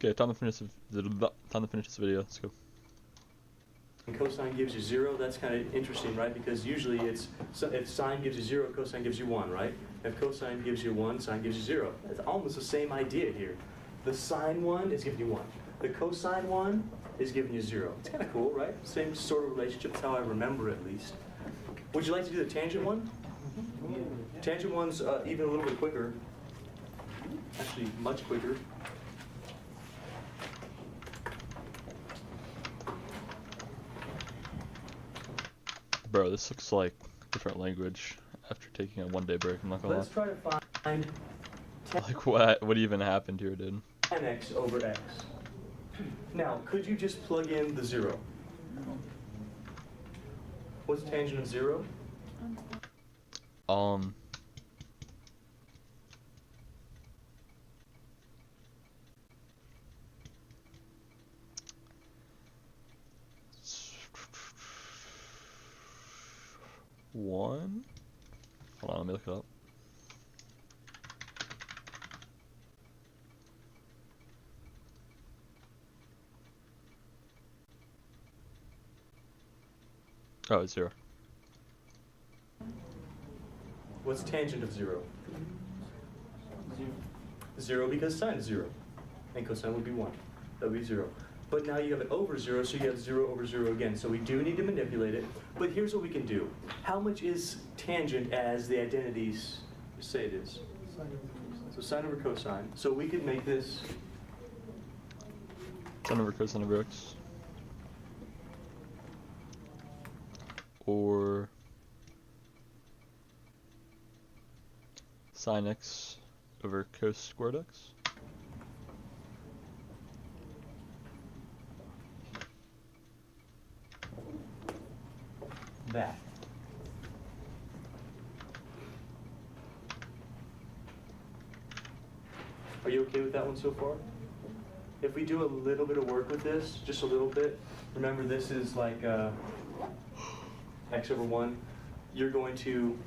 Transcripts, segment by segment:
Okay, time to finish this video. Let's go. And cosine gives you 0, that's kind of interesting, right? Because usually it's, if sine gives you 0, cosine gives you 1, right? If cosine gives you 1, sine gives you 0. That's almost the same idea here. The sine one is giving you 1. The cosine one is giving you 0. It's kind of cool, right? Same sort of relationship. That's how I remember it, at least. Would you like to do the tangent one? Tangent one's even a little bit quicker. Actually, much quicker. Bro, this looks like a different language after taking a 1-day break, I'm not gonna Let's try to find Like, what even happened here, dude? 10x over x. Now, could you just plug in the 0? What's tangent of 0? One? Hold on, let me look it up. Oh, it's 0. What's tangent of 0? 0 because sine is 0. And cosine would be 1. That would be 0. But now you have it over 0, so you have 0 over 0 again. So we do need to manipulate it. But here's what we can do. How much is tangent as the identities say it is? So sine over cosine. So we could make this Sine over cosine over x. Or sine x over cos squared x. that. Are you okay with that one so far? If we do a little bit of work with this, just a little bit, remember this is like x over 1. You're going to,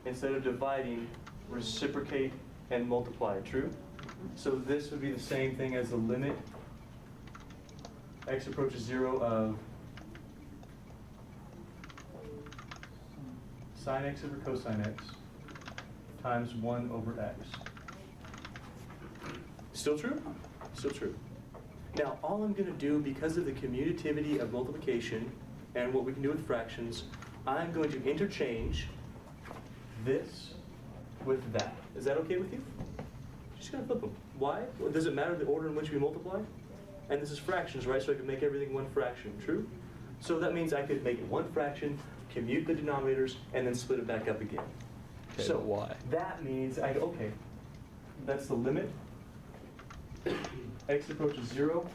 instead of dividing, reciprocate and multiply, true? So this would be the same thing as the limit x approaches 0 of sine x over cosine x times 1 over x. Still true? Still true. Now, all I'm going to do, because of the commutativity of multiplication and what we can do with fractions, I'm going to interchange this with that. Is that okay with you? Just going to flip them. Why? Well, does it matter the order in which we multiply? And this is fractions, right? So I can make everything one fraction, true? So that means I could make it one fraction, commute the denominators, and then split it back up again. Okay, so but why? That means, okay, that's the limit. X approaches 0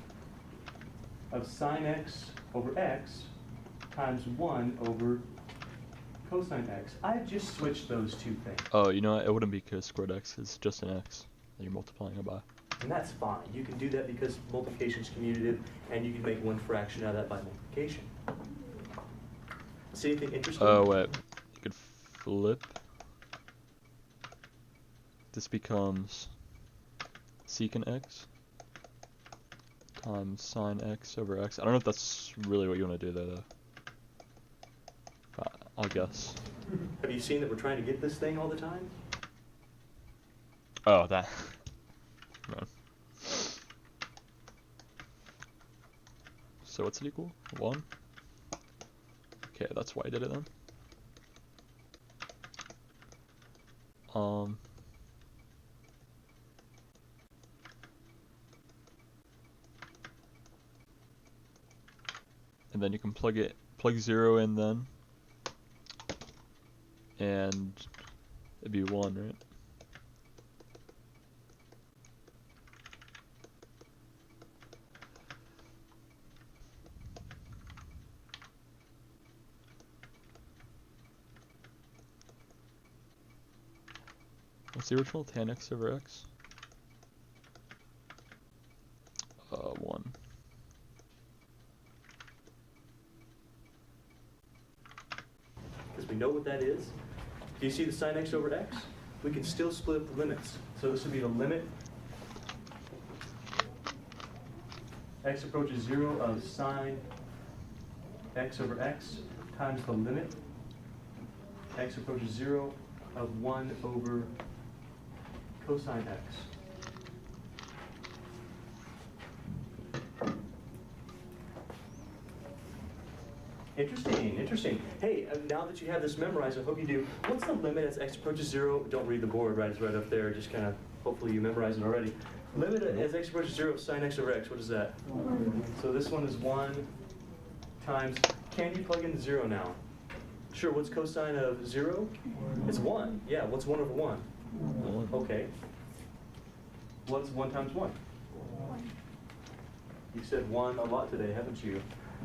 of sine x over x times 1 over cosine x. I've just switched those two things. Oh, you know what? It wouldn't be cos squared x. It's just an x that you're multiplying it by. And that's fine. You can do that because multiplication is commutative, and you can make one fraction out of that by multiplication. See anything interesting? Oh, wait. You could flip. This becomes secant x times sine x over x. I don't know if that's really what you want to do there, though. But I'll guess. Have you seen that we're trying to get this thing all the time? Oh, that. No. So what's it equal? 1? Okay, that's why I did it then. And then you can plug 0 in then, and it'd be 1, right? What's the original? Tan x over x? 1. Because we know what that is. Do you see the sine x over x? We can still split up the limits. So this would be the limit x approaches 0 of sine x over x times the limit x approaches 0 of 1 over cosine x. Interesting, interesting. Hey, now that you have this memorized, I hope you do. What's the limit as x approaches 0? Don't read the board, right? It's right up there. Just kind of, hopefully you memorize it already. Limit as x approaches 0 of sine x over x. What is that? 1. So this one is 1 times, can you plug in 0 now? Sure, what's cosine of 0? 1. It's 1. Yeah, what's 1 over 1? 1. Okay. What's 1 times 1? 1. You said 1 a lot today, haven't you?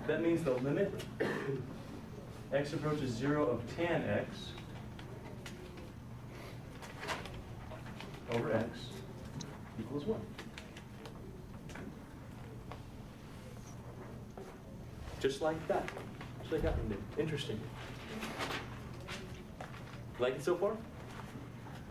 That means the limit x approaches 0 of tan x over x equals 1. Just like that. Just like that one did. Interesting. Like it so far?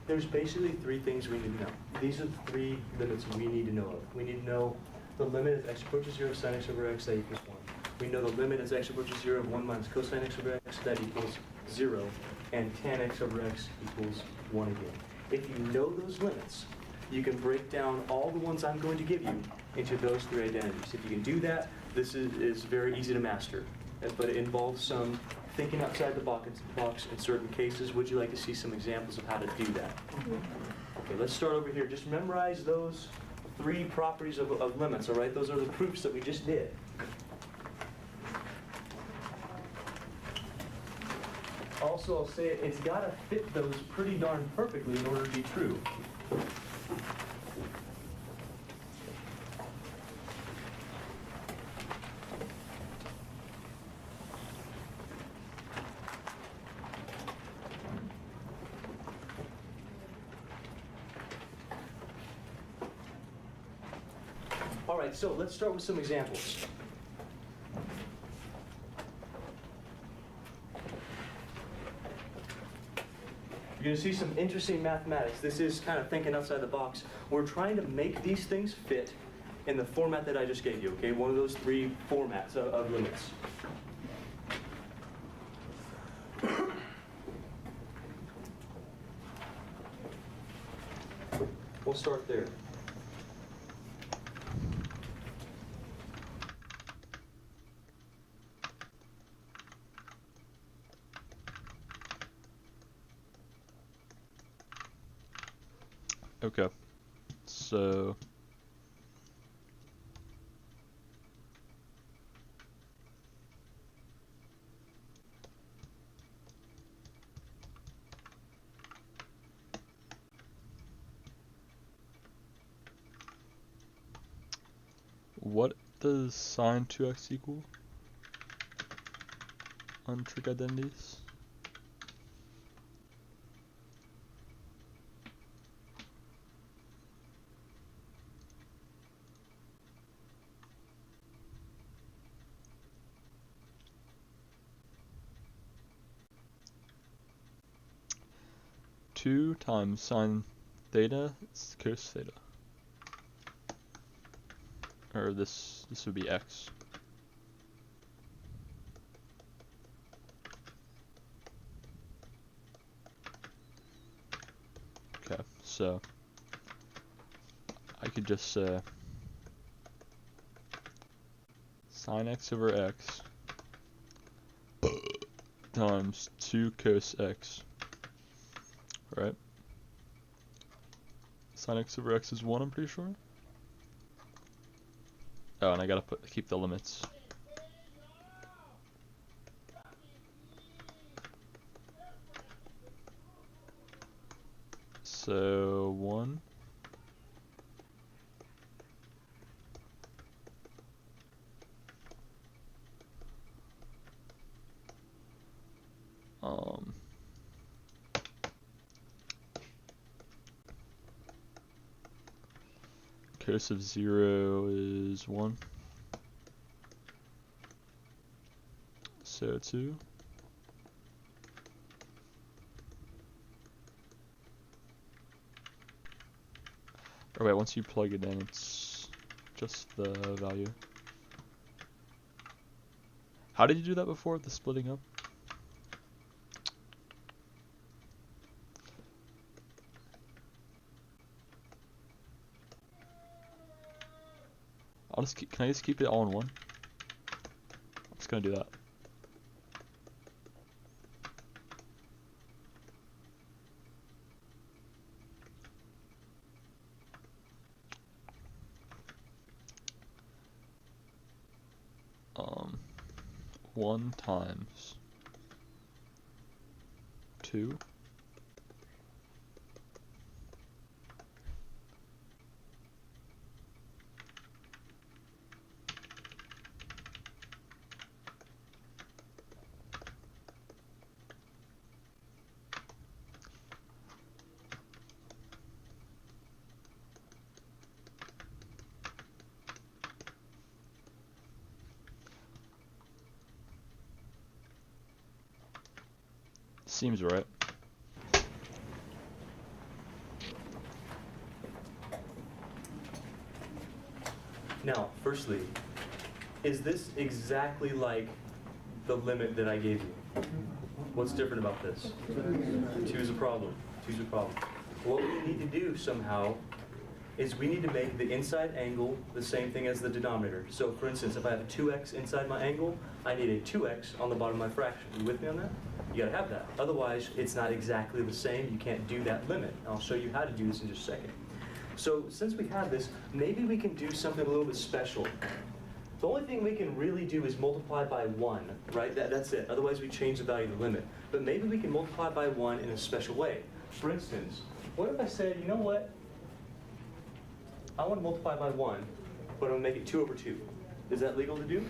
There's basically 3 things we need to know. These are the 3 limits we need to know of. We need to know the limit as x approaches 0 of sine x over x, that equals 1. We know the limit as x approaches 0 of 1 minus cosine x over x, that equals 0. And tan x over x equals 1 again. If you know those limits, you can break down all the ones I'm going to give you into those 3 identities. If you can do that, this is very easy to master. But it involves some thinking outside the box in certain cases. Would you like to see some examples of how to do that? Okay, let's start over here. Just memorize those 3 properties of limits, all right? Those are the proofs that we just did. Also, I'll say it's got to fit those pretty darn perfectly in order to be true. All right, so let's start with some examples. You're going to see some interesting mathematics. This is kind of thinking outside the box. We're trying to make these things fit in the format that I just gave you, okay? One of those 3 formats of limits. We'll start there. Okay, so what does sine 2x equal on trig identities? Two times sine theta is cos theta. Or this would be x. Okay, so I could just say sine x over x times 2 cos x. Right? Sine x over x is 1, I'm pretty sure. Oh, and I gotta keep the limits. So 1. Cos of 0 is 1. So 2. Or wait, once you plug it in, it's just the value. How did you do that before, the splitting up? Can I just keep it all in one? I'm just gonna do that. Um, 1 times 2 seems right. Now, firstly, is this exactly like the limit that I gave you? What's different about this? 2 is a problem. 2 is a problem. What we need to do somehow is we need to make the inside angle the same thing as the denominator. So for instance, if I have a 2x inside my angle, I need a 2x on the bottom of my fraction. You with me on that? You gotta have that. Otherwise, it's not exactly the same. You can't do that limit. I'll show you how to do this in just a second. So since we have this, maybe we can do something a little bit special. The only thing we can really do is multiply by 1, right? That's it. Otherwise, we change the value of the limit. But maybe we can multiply by 1 in a special way. For instance, what if I said, you know what? I want to multiply by 1, but I'm going to make it 2 over 2. Is that legal to do?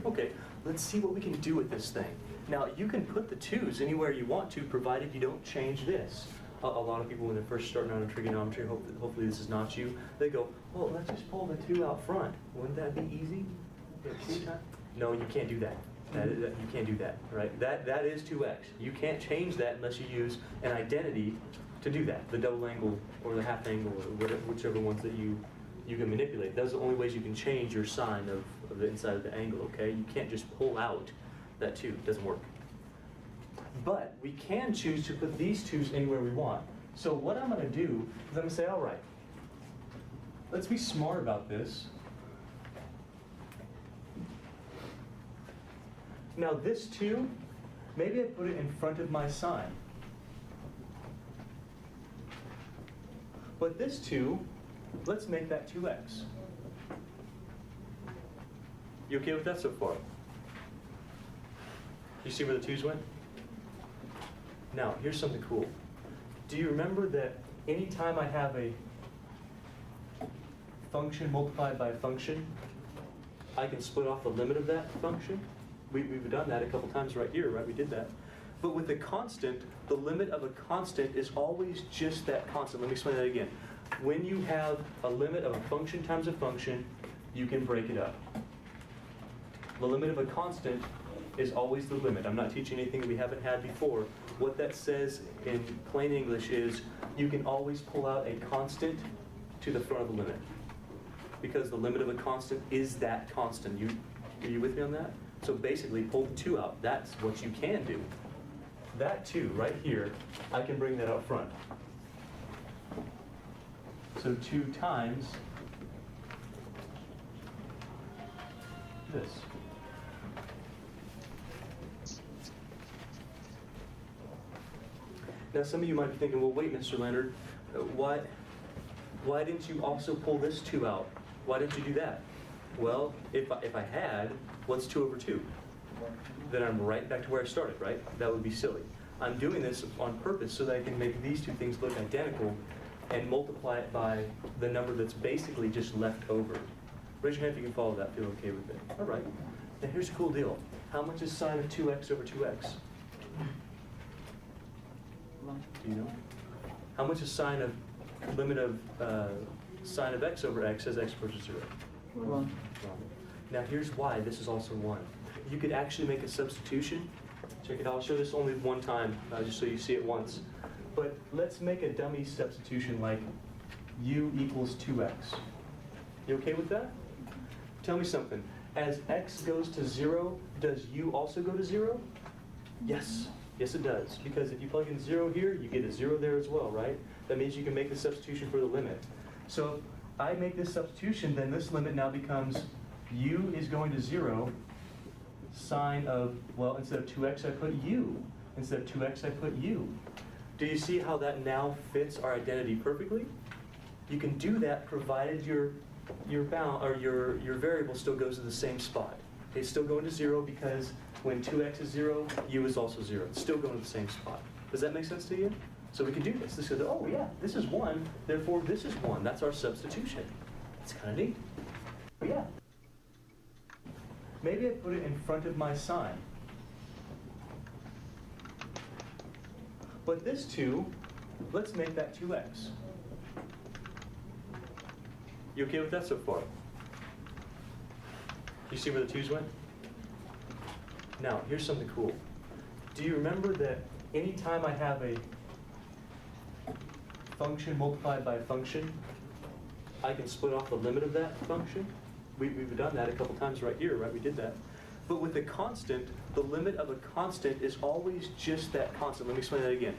Okay, let's see what we can do with this thing. Now, you can put the 2's anywhere you want to, provided you don't change this. A lot of people, when they're first starting out in trigonometry, hopefully this is not you, they go, well, let's just pull the 2 out front. Wouldn't that be easy? No, you can't do that. You can't do that, right? That is 2x. You can't change that unless you use an identity to do that, the double angle or the half angle or whatever, whichever ones that you can manipulate. Those are the only ways you can change your sign of the inside of the angle, okay? You can't just pull out that 2. It doesn't work. But we can choose to put these 2's anywhere we want. So what I'm going to do is I'm going to say, all right, let's be smart about this. Now this 2, maybe I put it in front of my sign. But this 2, let's make that 2x. You okay with that so far? You see where the 2's went? Now, here's something cool. Do you remember that anytime I have a function multiplied by a function, I can split off the limit of that function? We've done that a couple times right here, right? We did that. But with a constant, the limit of a constant is always just that constant. Let me explain that again. When you have a limit of a function times a function, you can break it up. The limit of a constant is always the limit. I'm not teaching anything we haven't had before. What that says in plain English is you can always pull out a constant to the front of the limit. Because the limit of a constant is that constant. Are you with me on that? So basically, pull the 2 out. That's what you can do. That 2 right here, I can bring that up front. So 2 times this. Now some of you might be thinking, well, wait, Mr. Leonard, why didn't you also pull this 2 out? Why didn't you do that? Well, if I had, what's 2 over 2? Then I'm right back to where I started, right? That would be silly. I'm doing this on purpose so that I can make these 2 things look identical and multiply it by the number that's basically just left over. Raise your hand if you can follow that, feel okay with it. All right. Now here's a cool deal. How much is sine of 2x over 2x? Do you know? How much is sine of limit of sine of x over x as x approaches 0? 1. Now here's why this is also 1. You could actually make a substitution. Check it out. I'll show this only one time, just so you see it once. But let's make a dummy substitution like u equals 2x. You okay with that? Tell me something. As x goes to 0, does u also go to 0? Yes. Yes, it does. Because if you plug in 0 here, you get a 0 there as well, right? That means you can make the substitution for the limit. So if I make this substitution, then this limit now becomes u is going to 0, sine of, well, instead of 2x, I put u. Instead of 2x, I put u. Do you see how that now fits our identity perfectly? You can do that provided your bound or your variable still goes to the same spot. It's still going to 0 because when 2x is 0, u is also 0. It's still going to the same spot. Does that make sense to you? So we can do this. This is, oh yeah, this is 1, therefore this is 1. That's our substitution. It's kind of neat. But yeah. Maybe I put it in front of my sign. But this 2, let's make that 2x. You okay with that so far? You see where the 2's went? Now, here's something cool. Do you remember that anytime I have a function multiplied by a function, I can split off the limit of that function? We've done that a couple times right here, right? We did that. But with a constant, the limit of a constant is always just that constant. Let me explain that again.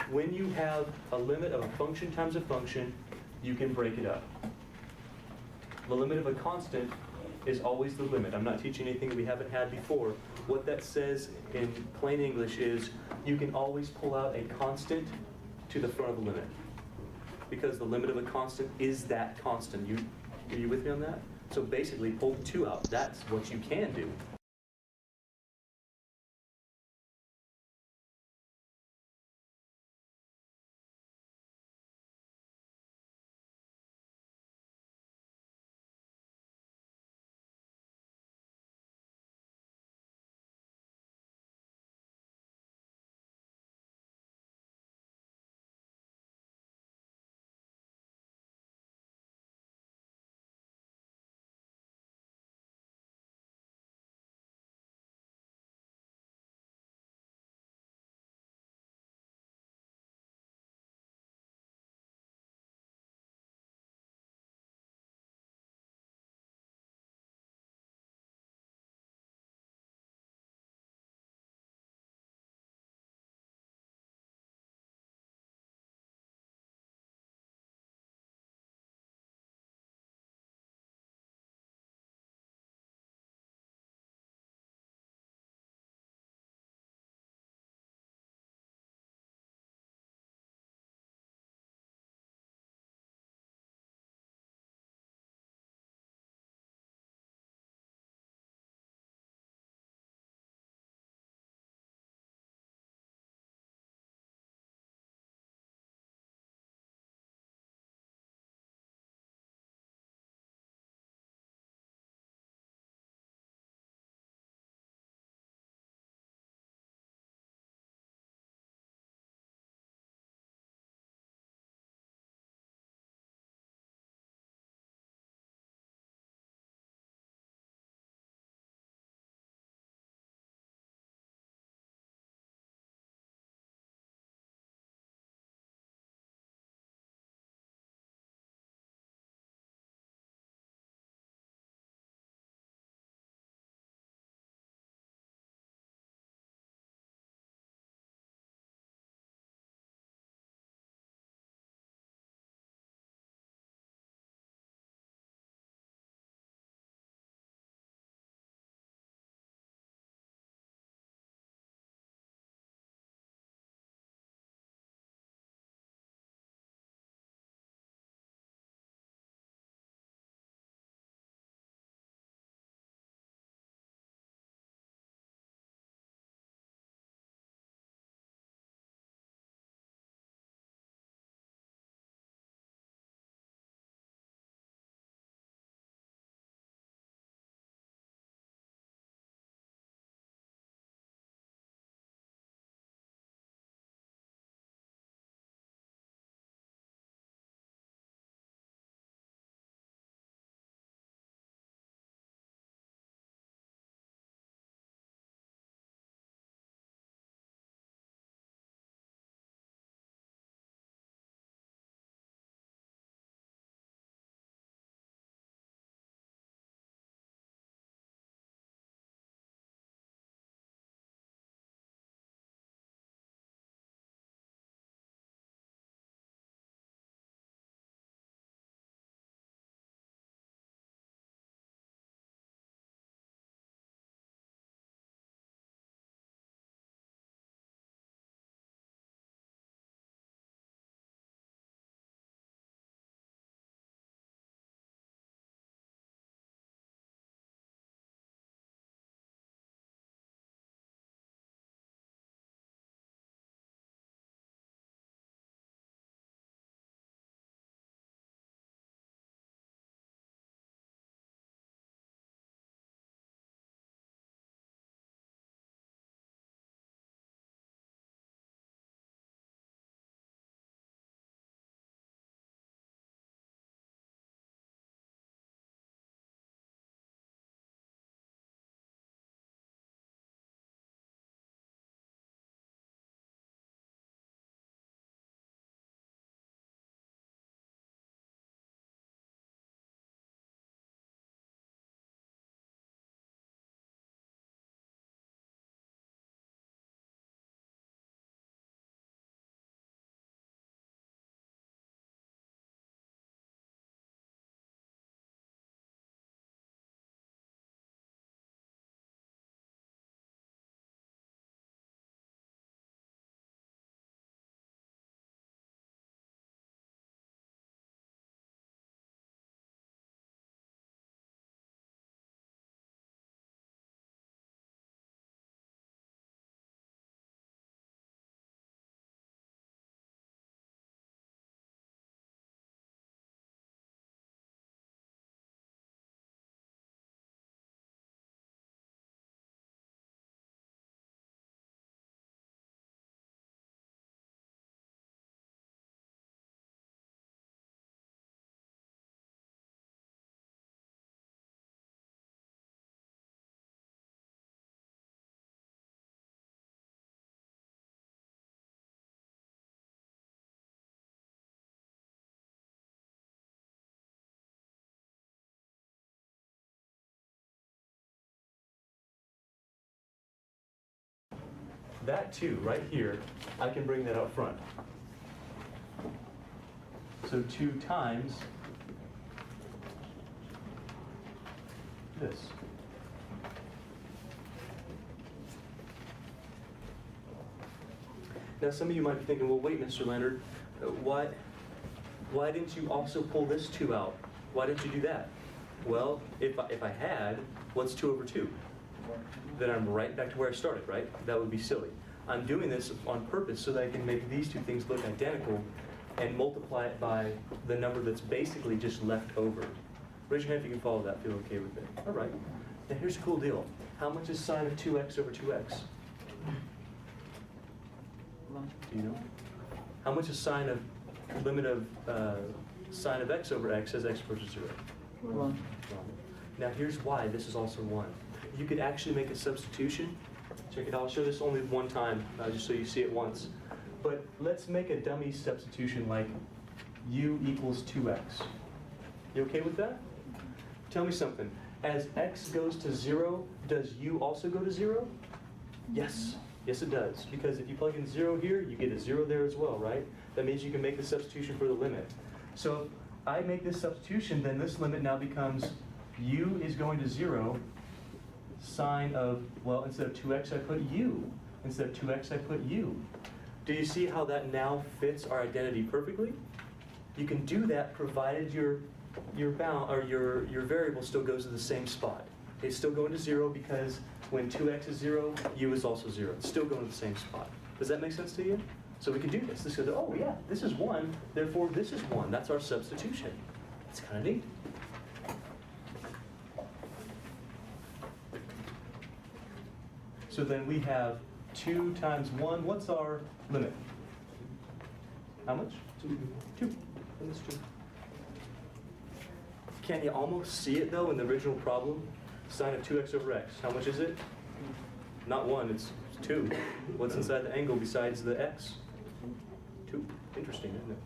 When you have a limit of a function times a function, you can break it up. The limit of a constant is always the limit. I'm not teaching anything that we haven't had before. What that says in plain English is you can always pull out a constant to the front of the limit. Because the limit of a constant is that constant. Are you with me on that? So basically, pull 2 out. That's what you can do. that 2 right here, I can bring that out front. So 2 times this. Now some of you might be thinking, well, wait, Mr. Leonard, why didn't you also pull this 2 out? Why didn't you do that? Well, if I had, what's 2 over 2? Then I'm right back to where I started, right? That would be silly. I'm doing this on purpose so that I can make these 2 things look identical and multiply it by the number that's basically just left over. Raise your hand if you can follow that, feel okay with it. All right. Now here's a cool deal. How much is sine of 2x over 2x? Do you know? How much is sine of limit of sine of x over x as x approaches 0? 1. Now here's why this is also 1. You could actually make a substitution. Check it out. I'll show this only one time, just so you see it once. But let's make a dummy substitution like u equals 2x. You okay with that? Tell me something. As x goes to 0, does u also go to 0? Yes. Yes, it does. Because if you plug in 0 here, you get a 0 there as well, right? That means you can make the substitution for the limit. So if I make this substitution, then this limit now becomes u is going to 0, sine of, well, instead of 2x, I put u. Instead of 2x, I put u. Do you see how that now fits our identity perfectly? You can do that provided your bound or your variable still goes to the same spot. It's still going to 0 because when 2x is 0, u is also 0. It's still going to the same spot. Does that make sense to you? So we can do this. This goes, oh yeah, this is 1, therefore this is 1. That's our substitution. It's kind of neat. So then we have 2 times 1. What's our limit? How much? 2. 2. And that's 2. Can you almost see it though in the original problem? Sine of 2x over x. How much is it? Not 1, it's 2. What's inside the angle besides the x? 2. Interesting, isn't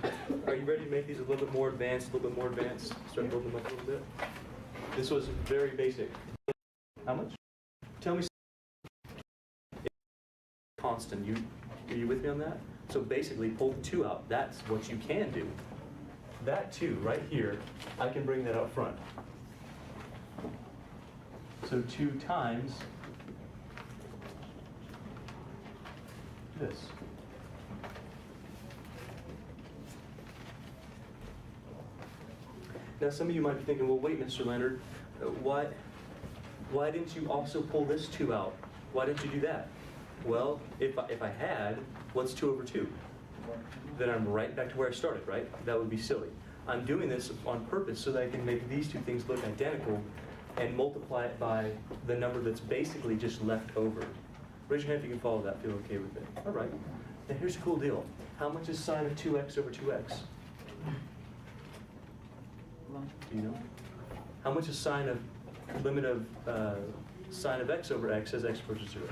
it? Are you ready to make these a little bit more advanced, Start building them up a little bit? This was very basic. How much? Tell me constant. Are you with me on that? So basically, pull the 2 out. That's what you can do. That 2 right here, I can bring that out front. So 2 times this. Now some of you might be thinking, well, wait, Mr. Leonard, why didn't you also pull this 2 out? Why didn't you do that? Well, if I had, what's 2 over 2? Then I'm right back to where I started, right? That would be silly. I'm doing this on purpose so that I can make these 2 things look identical and multiply it by the number that's basically just left over. Raise your hand if you can follow that, feel okay with it. All right. Now here's a cool deal. How much is sine of 2x over 2x? 1. Do you know? How much is sine of limit of sine of x over x as x approaches 0?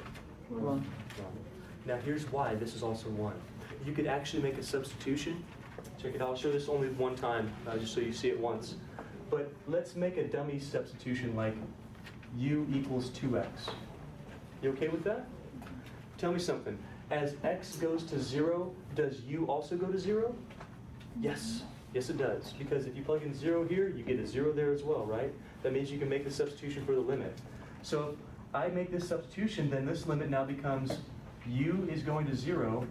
1. Now here's why this is also 1. You could actually make a substitution. Check it out. I'll show this only one time, just so you see it once. But let's make a dummy substitution like u equals 2x. You okay with that? Tell me something. As x goes to 0, does u also go to 0? Yes. Yes, it does. Because if you plug in 0 here, you get a 0 there as well, right? That means you can make the substitution for the limit. So if I make this substitution, then this limit now becomes u is going to 0,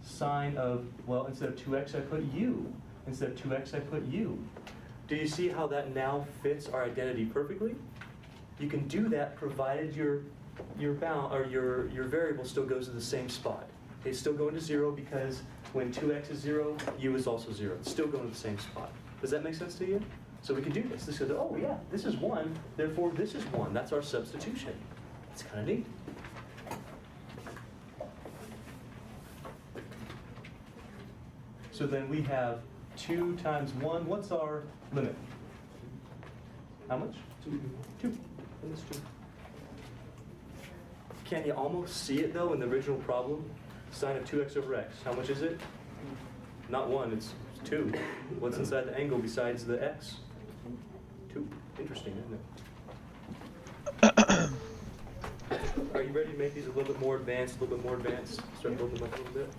sine of, well, instead of 2x, I put u. Instead of 2x, I put u. Do you see how that now fits our identity perfectly? You can do that provided your bound or your variable still goes to the same spot. It's still going to 0 because when 2x is 0, u is also 0. It's still going to the same spot. Does that make sense to you? So we can do this. This goes, oh yeah, this is 1, therefore this is 1. That's our substitution. It's kind of neat. So then we have 2 times 1. What's our limit? How much? 2. 2. And that's 2. Can you almost see it though in the original problem? Sine of 2x over x. How much is it? Not 1, it's 2. What's inside the angle besides the x? 2. Interesting, isn't it? Are you ready to make these a little bit more advanced, a little bit more advanced? Start building them up a little bit.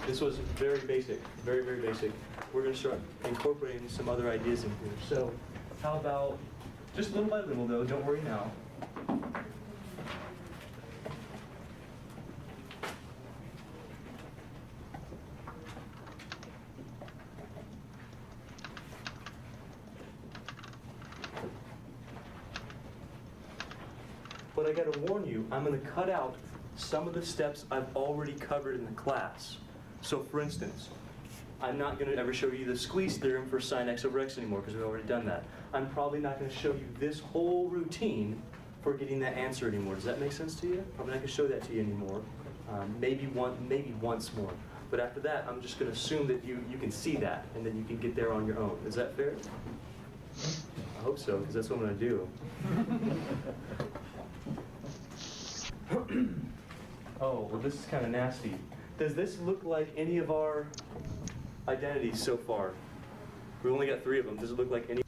This was very basic, very, very basic. We're going to start incorporating some other ideas in here. So how about, just little by little though, don't worry now. But I gotta warn you, I'm gonna cut out some of the steps I've already covered in the class. So for instance, I'm not gonna ever show you the squeeze theorem for sine x over x anymore because we've already done that. I'm probably not gonna show you this whole routine for getting that answer anymore. Does that make sense to you? Probably not gonna show that to you anymore. Maybe once more. But after that, I'm just gonna assume that you can see that and then you can get there on your own. Is that fair? I hope so, because that's what I'm gonna do. Oh, well this is kind of nasty. Does this look like any of our identities so far? We only got 3 of them. Does it look like any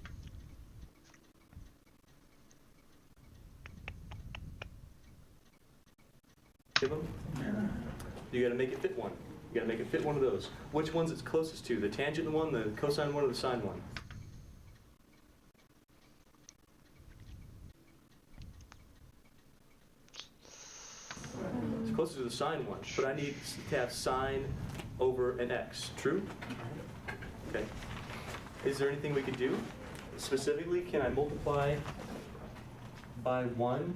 of them? You gotta make it fit one. You gotta make it fit one of those. Which one's it's closest to? The tangent one, the cosine one, or the sine one? Closer to the sine one, but I need to have sine over an x. True? Okay. Is there anything we could do? Specifically, can I multiply by 1,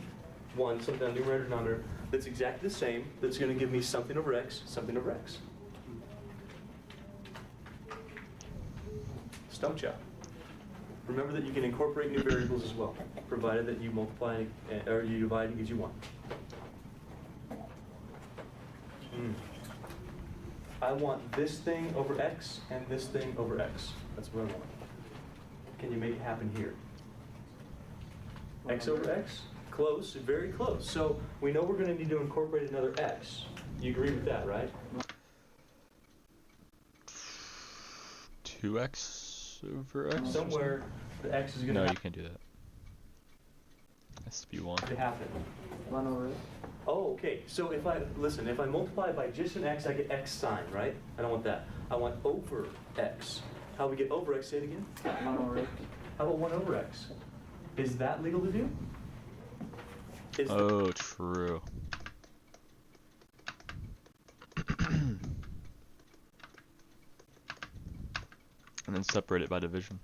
something on numerator, denominator, that's exactly the same, that's going to give me something over x, something over x? Stumped ya. Remember that you can incorporate new variables as well, provided that you multiply or you divide and gives you 1. I want this thing over x and this thing over x. That's what I want. Can you make it happen here? X over x? Close, very close. So we know we're going to need to incorporate another x. You agree with that, right? 2x over x? Somewhere the x is going to No, you can't do that. Has to be 1. happen. 1 over x. Oh, okay. So if I multiply by just an x, I get x sine, right? I don't want that. I want over x. How we get over x? Say it again. 1 over x. How about 1 over x? Is that legal to do? Oh, true. And then separate it by division.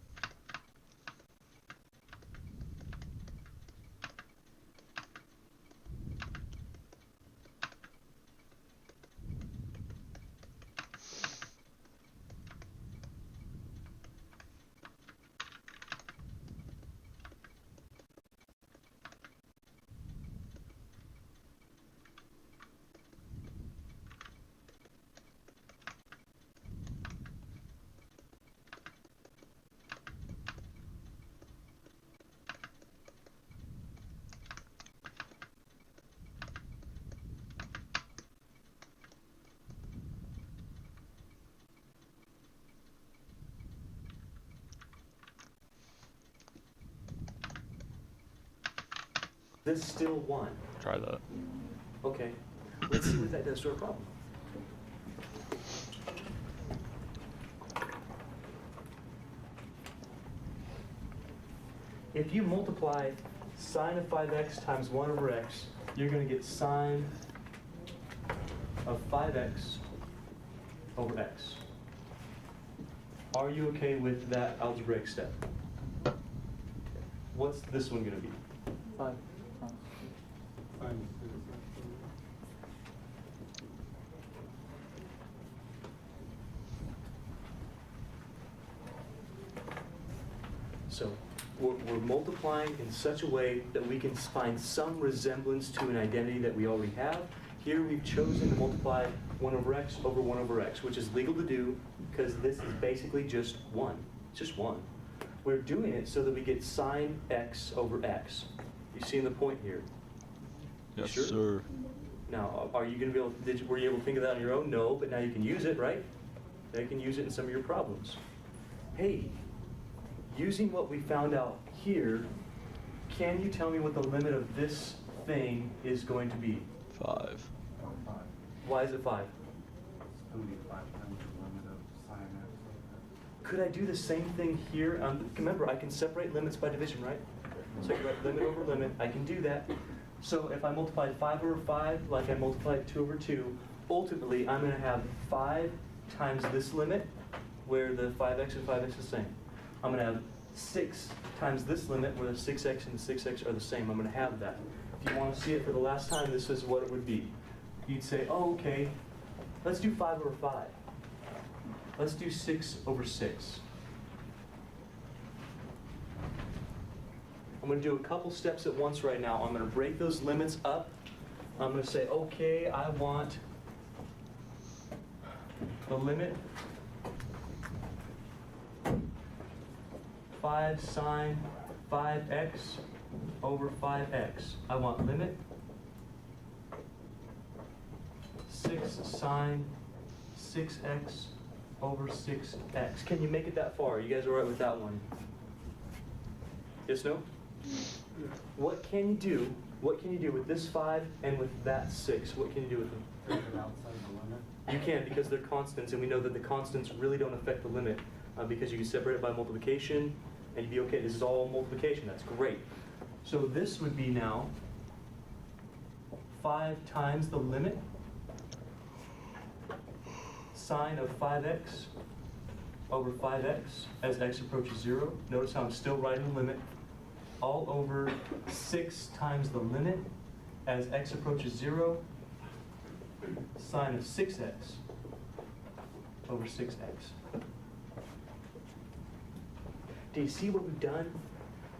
This is still 1. Try that. Okay. Let's see what that does to our problem. If you multiply sine of 5x times 1 over x, you're going to get sine of 5x over x. Are you okay with that algebraic step? What's this one going to be? 5. So we're multiplying in such a way that we can find some resemblance to an identity that we already have. Here we've chosen to multiply 1 over x over 1 over x, which is legal to do because this is basically just 1. It's just 1. We're doing it so that we get sine x over x. You seeing the point here? Yes, sure? sir. Now, are you going to be able? Were you able to think of that on your own? No, but now you can use it, right? Now you can use it in some of your problems. Hey, using what we found out here, can you tell me what the limit of this thing is going to be? 5. Why is it 5? It's going to be 5 times the limit of sine x. Could I do the same thing here? Remember, I can separate limits by division, right? So I can write limit over limit. I can do that. So if I multiplied 5 over 5, like I multiplied 2 over 2, ultimately I'm going to have 5 times this limit, where the 5x and 5x is the same. I'm going to have 6 times this limit, where the 6x and the 6x are the same. I'm going to have that. If you want to see it for the last time, this is what it would be. You'd say, oh, okay, let's do 5 over 5. Let's do 6 over 6. I'm going to do a couple steps at once right now. I'm going to break those limits up. I'm going to say, okay, I want the limit 5 sine 5x over 5x. I want limit 6 sine 6x over 6x. Can you make it that far? You guys all right with that one? Yes, no? What can you do? What can you do with this 5 and with that 6? What can you do with them? Take it outside the limit. You can, because they're constants, and we know that the constants really don't affect the limit, because you can separate it by multiplication, and you'd be okay. This is all multiplication. That's great. So this would be now 5 times the limit sine of 5x over 5x as x approaches 0. Notice how I'm still writing the limit. All over 6 times the limit as x approaches 0, sine of 6x over 6x. Do you see what we've done?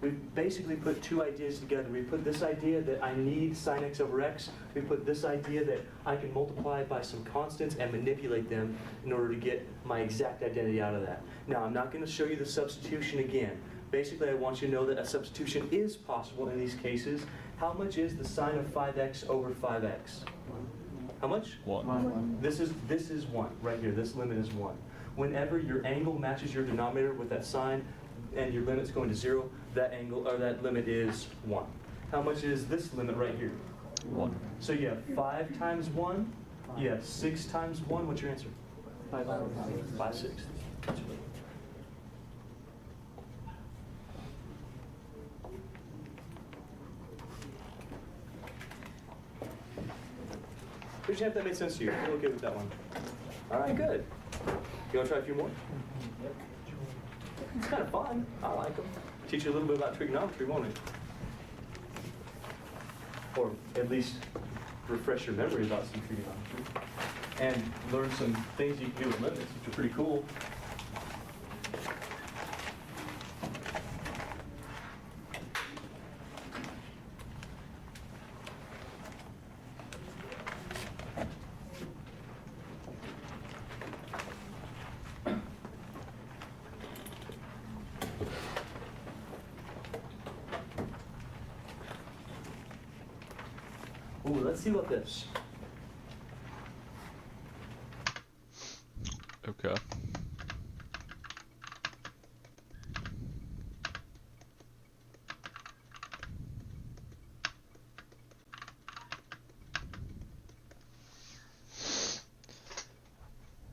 We've basically put two ideas together. We put this idea that I need sine x over x. We put this idea that I can multiply by some constants and manipulate them in order to get my exact identity out of that. Now, I'm not going to show you the substitution again. Basically, I want you to know that a substitution is possible in these cases. How much is the sine of 5x over 5x? How much? 1. This is 1 right here. This limit is 1. Whenever your angle matches your denominator with that sign and your limit's going to 0, that angle or that limit is 1. How much is this limit right here? 1. So you have 5 times 1. You have 6 times 1. What's your answer? 5 over 6. 5/6. Raise your hand if that made sense to you. You're okay with that one? All right, good. You want to try a few more? It's kind of fun. I like them. Teach you a little bit about trigonometry, won't it? Or at least refresh your memory about some trigonometry. And learn some things you can do with limits, which are pretty cool. Ooh, let's see about this. Okay.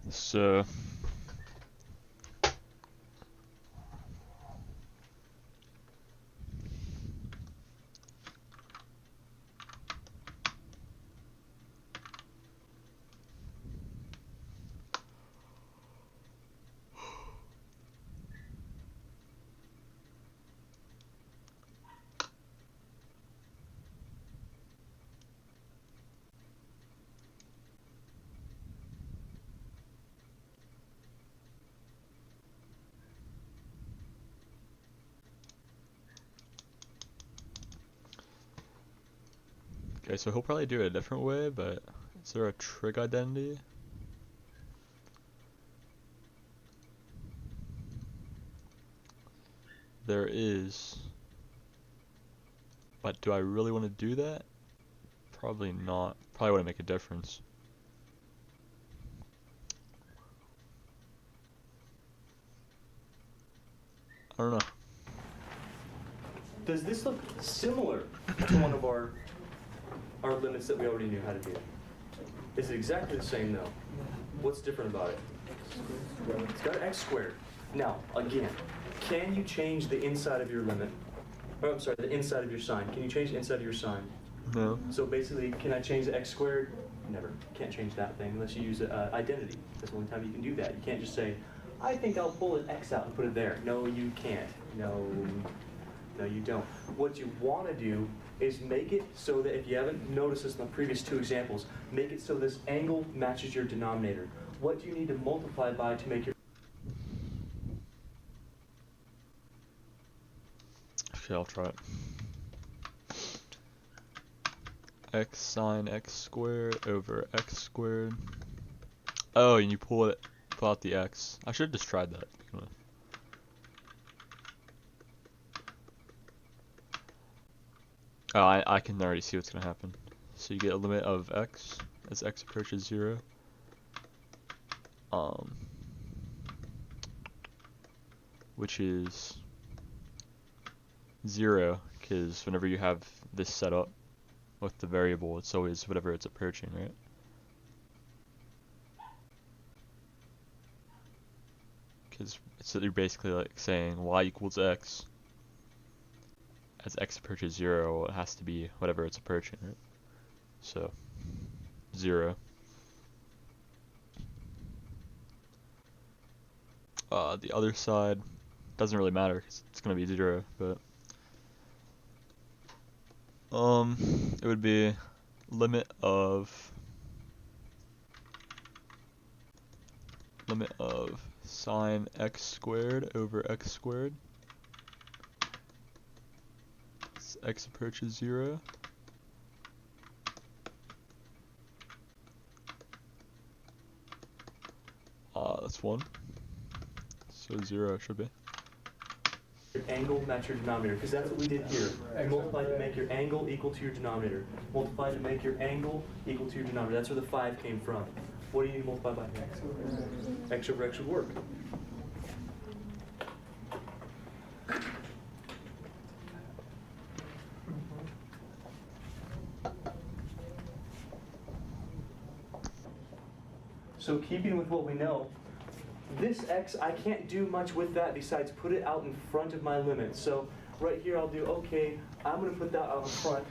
So okay, so he'll probably do it a different way, but is there a trig identity? There is. But do I really want to do that? Probably not. Probably wouldn't make a difference. I don't know. Does this look similar to one of our are limits that we already knew how to do. Is it exactly the same? No. What's different about it? It's got x squared. Now, again, can you change the inside of your limit? Oh, I'm sorry, the inside of your sign. Can you change the inside of your sign? No. So basically, can I change the x squared? Never. Can't change that thing unless you use identity. That's the only time you can do that. You can't just say, I think I'll pull an x out and put it there. No, you can't. No, you don't. What you want to do is make it so that if you haven't noticed this in the previous two examples, make it so this angle matches your denominator. What do you need to multiply by to make your... Okay, I'll try it. X sine x squared over x squared. Oh, and you pull out the x. I should have just tried that. Oh, I can already see what's gonna happen. So you get a limit of x as x approaches 0. Which is 0, because whenever you have this set up with the variable, it's always whatever it's approaching, right? Because you're basically like saying y equals x. As x approaches 0, it has to be whatever it's approaching, right? So, 0. The other side doesn't really matter because it's gonna be 0, but it would be limit of sine x squared over x squared as x approaches 0. That's 1. So 0 should be. Your angle match your denominator, because that's what we did here. You multiply to make your angle equal to your denominator. Multiply to make your angle equal to your denominator. That's where the 5 came from. What do you need to multiply by? X over x should work. So keeping with what we know, this x, I can't do much with that besides put it out in front of my limit. So right here I'll do, okay, I'm going to put that out in front.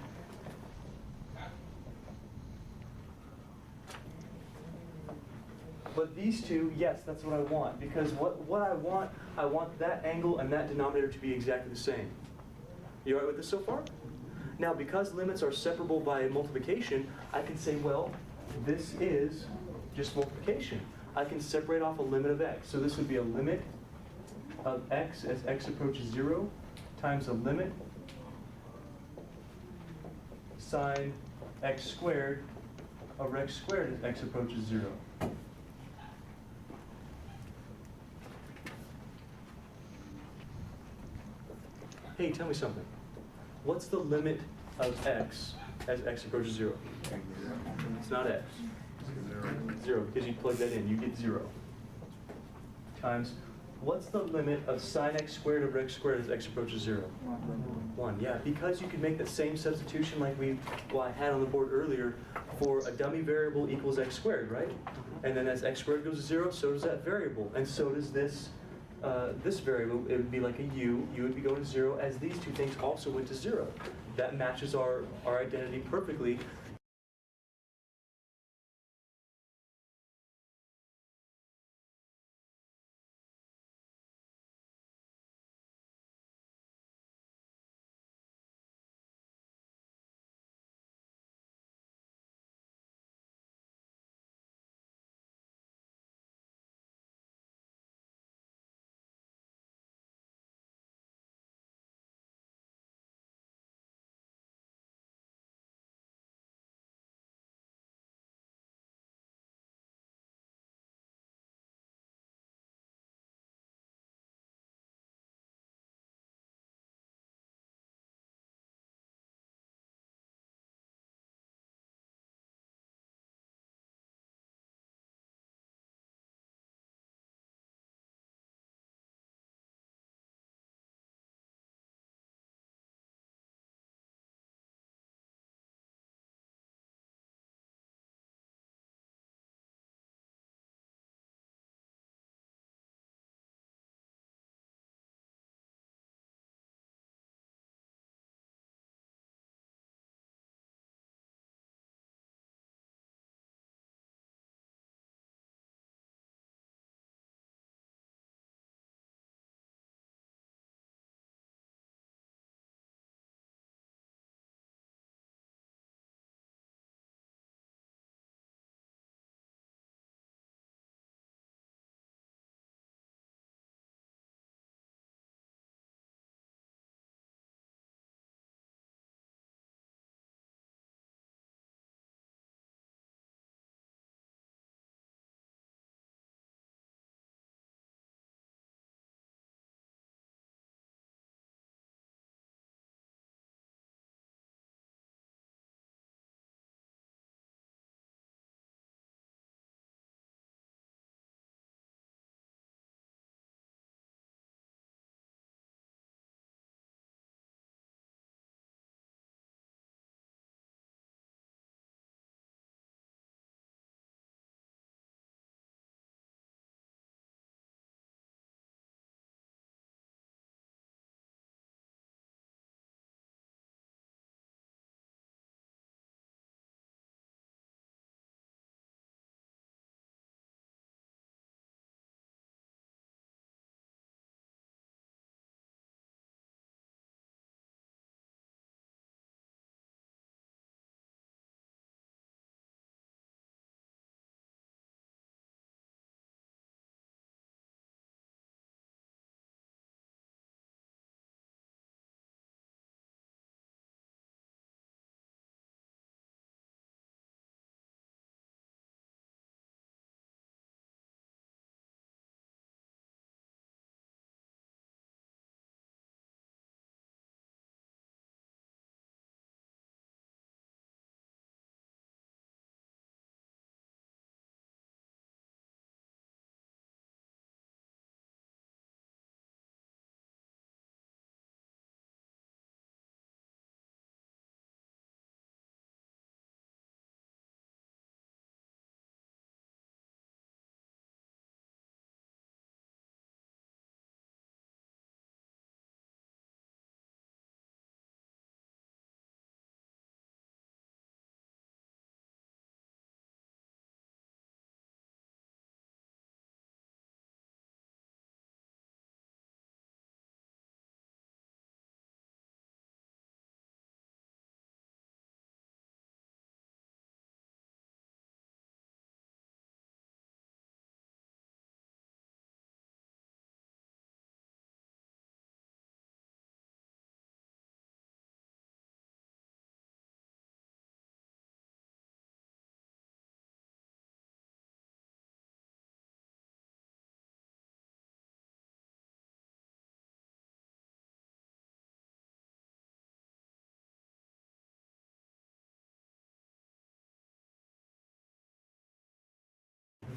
But these two, yes, that's what I want. Because what I want that angle and that denominator to be exactly the same. You all right with this so far? Now, because limits are separable by multiplication, I can say, well, this is just multiplication. I can separate off a limit of x. So this would be a limit of x as x approaches 0 times a limit sine x squared over x squared as x approaches 0. Hey, tell me something. What's the limit of x as x approaches 0? It's not x. 0, because you plug that in, you get 0. Times, what's the limit of sine x squared over x squared as x approaches 0? 1, yeah, because you can make the same substitution like I had on the board earlier for a dummy variable equals x squared, right? And then as x squared goes to 0, so does that variable, and so does this variable. It would be like a u would be going to 0, as these two things also went to 0. That matches our identity perfectly.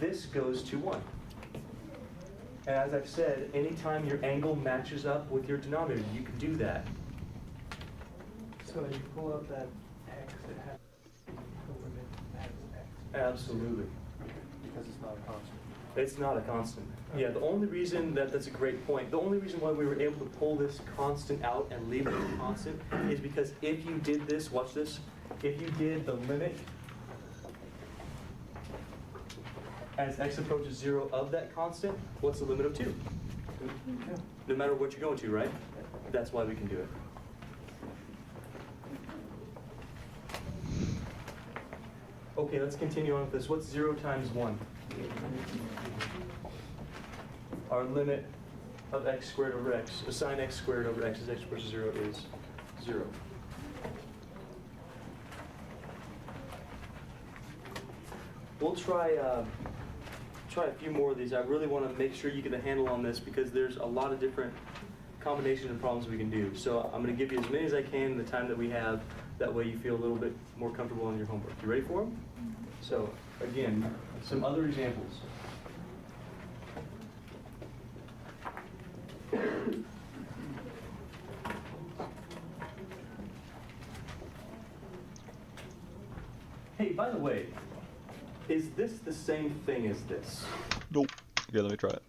this goes to 1. And as I've said, anytime your angle matches up with your denominator, you can do that. So when you pull out that x, it has the limit as x. Absolutely. Because it's not a constant. It's not a constant. Yeah, the only reason that's a great point. The only reason why we were able to pull this constant out and leave it a constant is because if you did this, watch this, if you did the limit as x approaches 0 of that constant, what's the limit of 2? No matter what you're going to, right? That's why we can do it. Okay, let's continue on with this. What's 0 times 1? Our limit of x squared over x, sine x squared over x as x approaches 0 is 0. We'll try a few more of these. I really want to make sure you get a handle on this because there's a lot of different combinations of problems we can do. So I'm going to give you as many as I can in the time that we have. That way you feel a little bit more comfortable in your homework. You ready for them? So again, some other examples. Hey, by the way, is this the same thing as this? Nope. Okay, let me try it.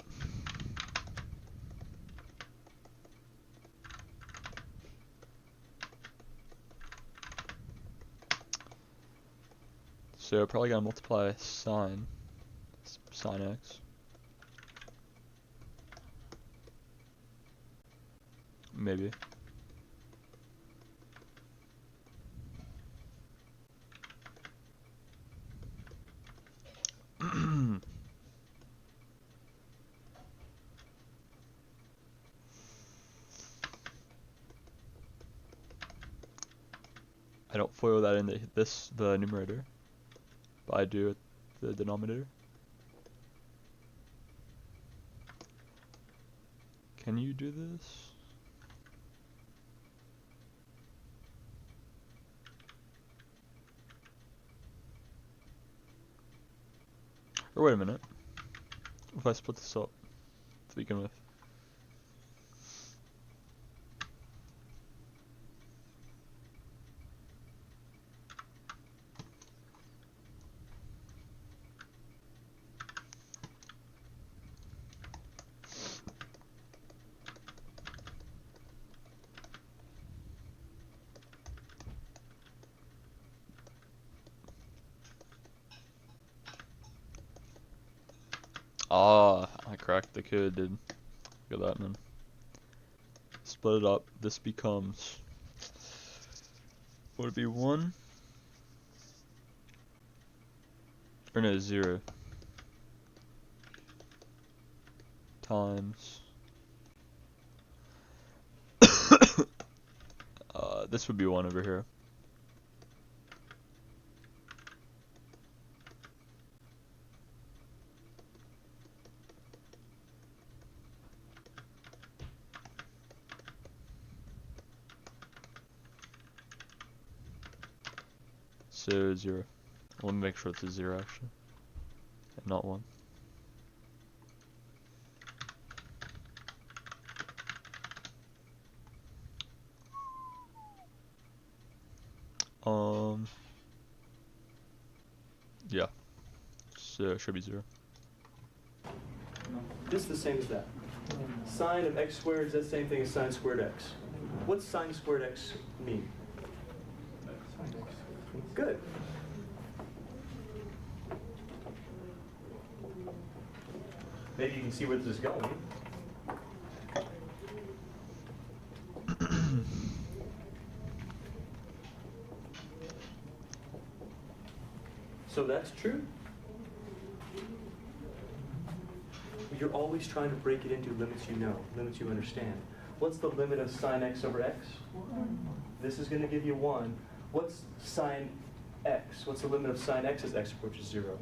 So probably gonna multiply sine x. Maybe. I don't FOIL that in the numerator, but I do it the denominator. Can you do this? Or wait a minute. If I split this up to begin with. Ah, I cracked the code, dude. Look at that, man. Split it up. This becomes, would it be 1? Or no, 0. Times. This would be 1 over here. So 0. Let me make sure it's a 0 actually, and not 1. Yeah. So it should be 0. This is the same as that. Sine of x squared is the same thing as sine squared x. What's sine squared x mean? Good. Maybe you can see where this is going. So that's true. You're always trying to break it into limits you know, limits you understand. What's the limit of sine x over x? 1. This is going to give you 1. What's sine x? What's the limit of sine x as x approaches 0?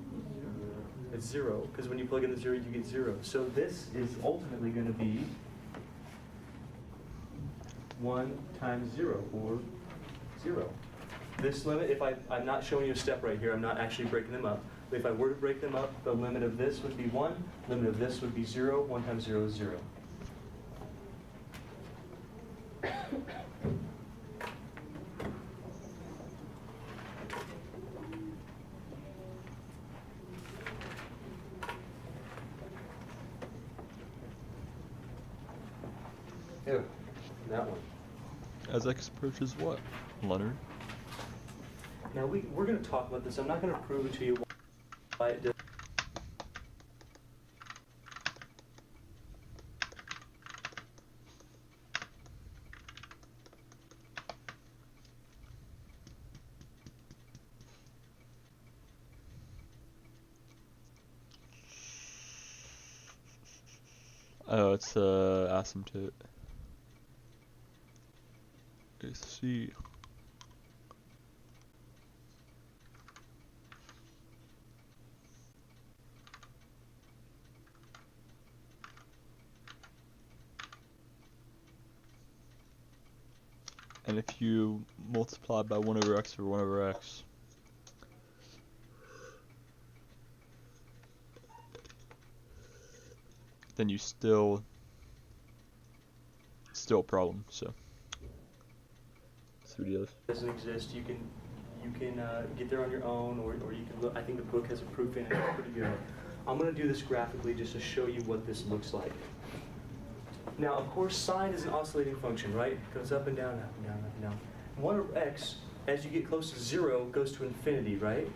It's 0, because when you plug in the 0, you get 0. So this is ultimately going to be 1 times 0, or 0. This limit, if I'm not showing you a step right here, I'm not actually breaking them up. If I were to break them up, the limit of this would be 1, limit of this would be 0, 1 times 0 is 0. Ew, that one. As x approaches what, Leonard? Now we're going to talk about this. I'm not going to prove it to you why it does. Oh, it's asymptote. AC. And if you multiply by 1 over x or 1 over x, then you still a problem. So let's see what he does. Doesn't exist. You can get there on your own, or you can look. I think the book has a proof in it. It's pretty good. I'm going to do this graphically just to show you what this looks like. Now, of course, sine is an oscillating function, right? It goes up and down, up and down, up and down. 1 over x, as you get close to 0, goes to infinity, right?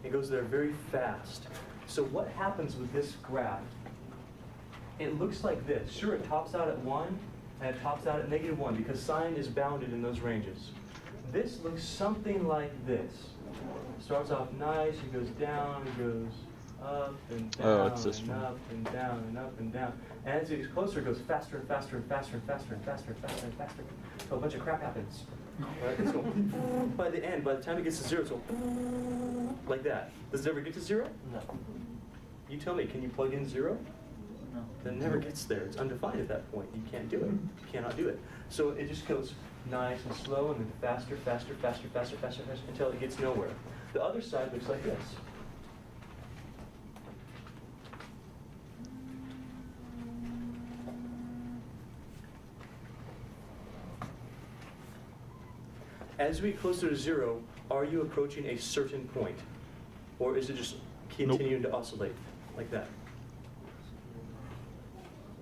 It goes there very fast. So what happens with this graph? It looks like this. Sure, it tops out at 1, and it tops out at -1, because sine is bounded in those ranges. This looks something like this. Starts off nice, it goes down, it goes up and down, Oh, it's this and one. up and down and up and down. And as it gets closer, it goes faster and faster and faster and faster and faster and faster and faster. So a bunch of crap happens. Right? It's going by the end, by the time it gets to 0, it's going like that. Does it ever get to 0? No. You tell me, can you plug in 0? No. Then it never gets there. It's undefined at that point. You can't do it. You cannot do it. So it just goes nice and slow and then faster, faster, faster, faster, faster, faster until it gets nowhere. The other side looks like this. As we get closer to 0, are you approaching a certain point? Or is it just continuing to oscillate like that?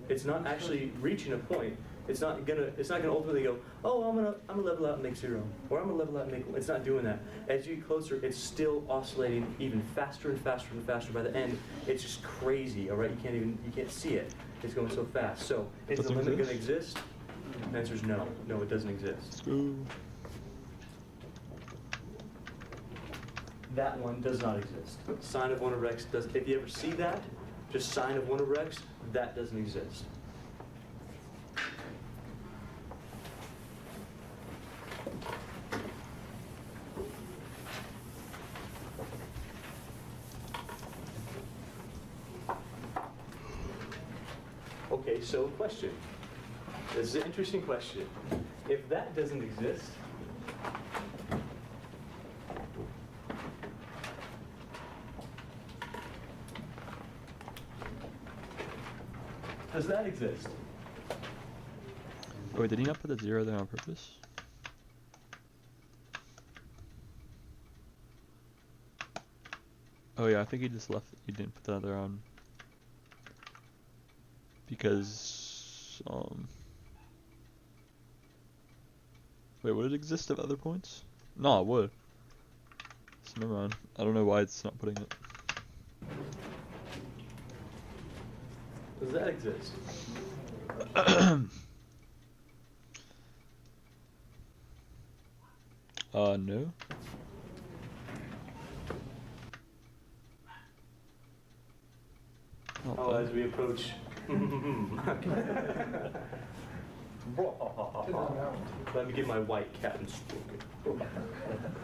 It's not actually reaching a point. It's not gonna ultimately go, oh, I'm gonna level out and make 0, or I'm gonna level out and make 1. It's not doing that. As you get closer, it's still oscillating even faster and faster and faster. By the end, it's just crazy. All right, you can't see it. It's going so fast. So is the Doesn't limit going to exist? exist? The answer is no. No, it doesn't exist. Let's go. That one does not exist. Sine of 1 over x does. If you ever see that, just sine of 1 over x, that doesn't exist. Okay, so question. This is an interesting question. If that doesn't exist, does that exist? Oh, wait, did he not put the 0 there on purpose? Oh yeah, I think he just left. He didn't put that there on because wait, would it exist at other points? No, it would. So never mind. I don't know why it's not putting it. Does that exist? No. Not Oh, bad. as we approach. Let me get my white cat and stroke it.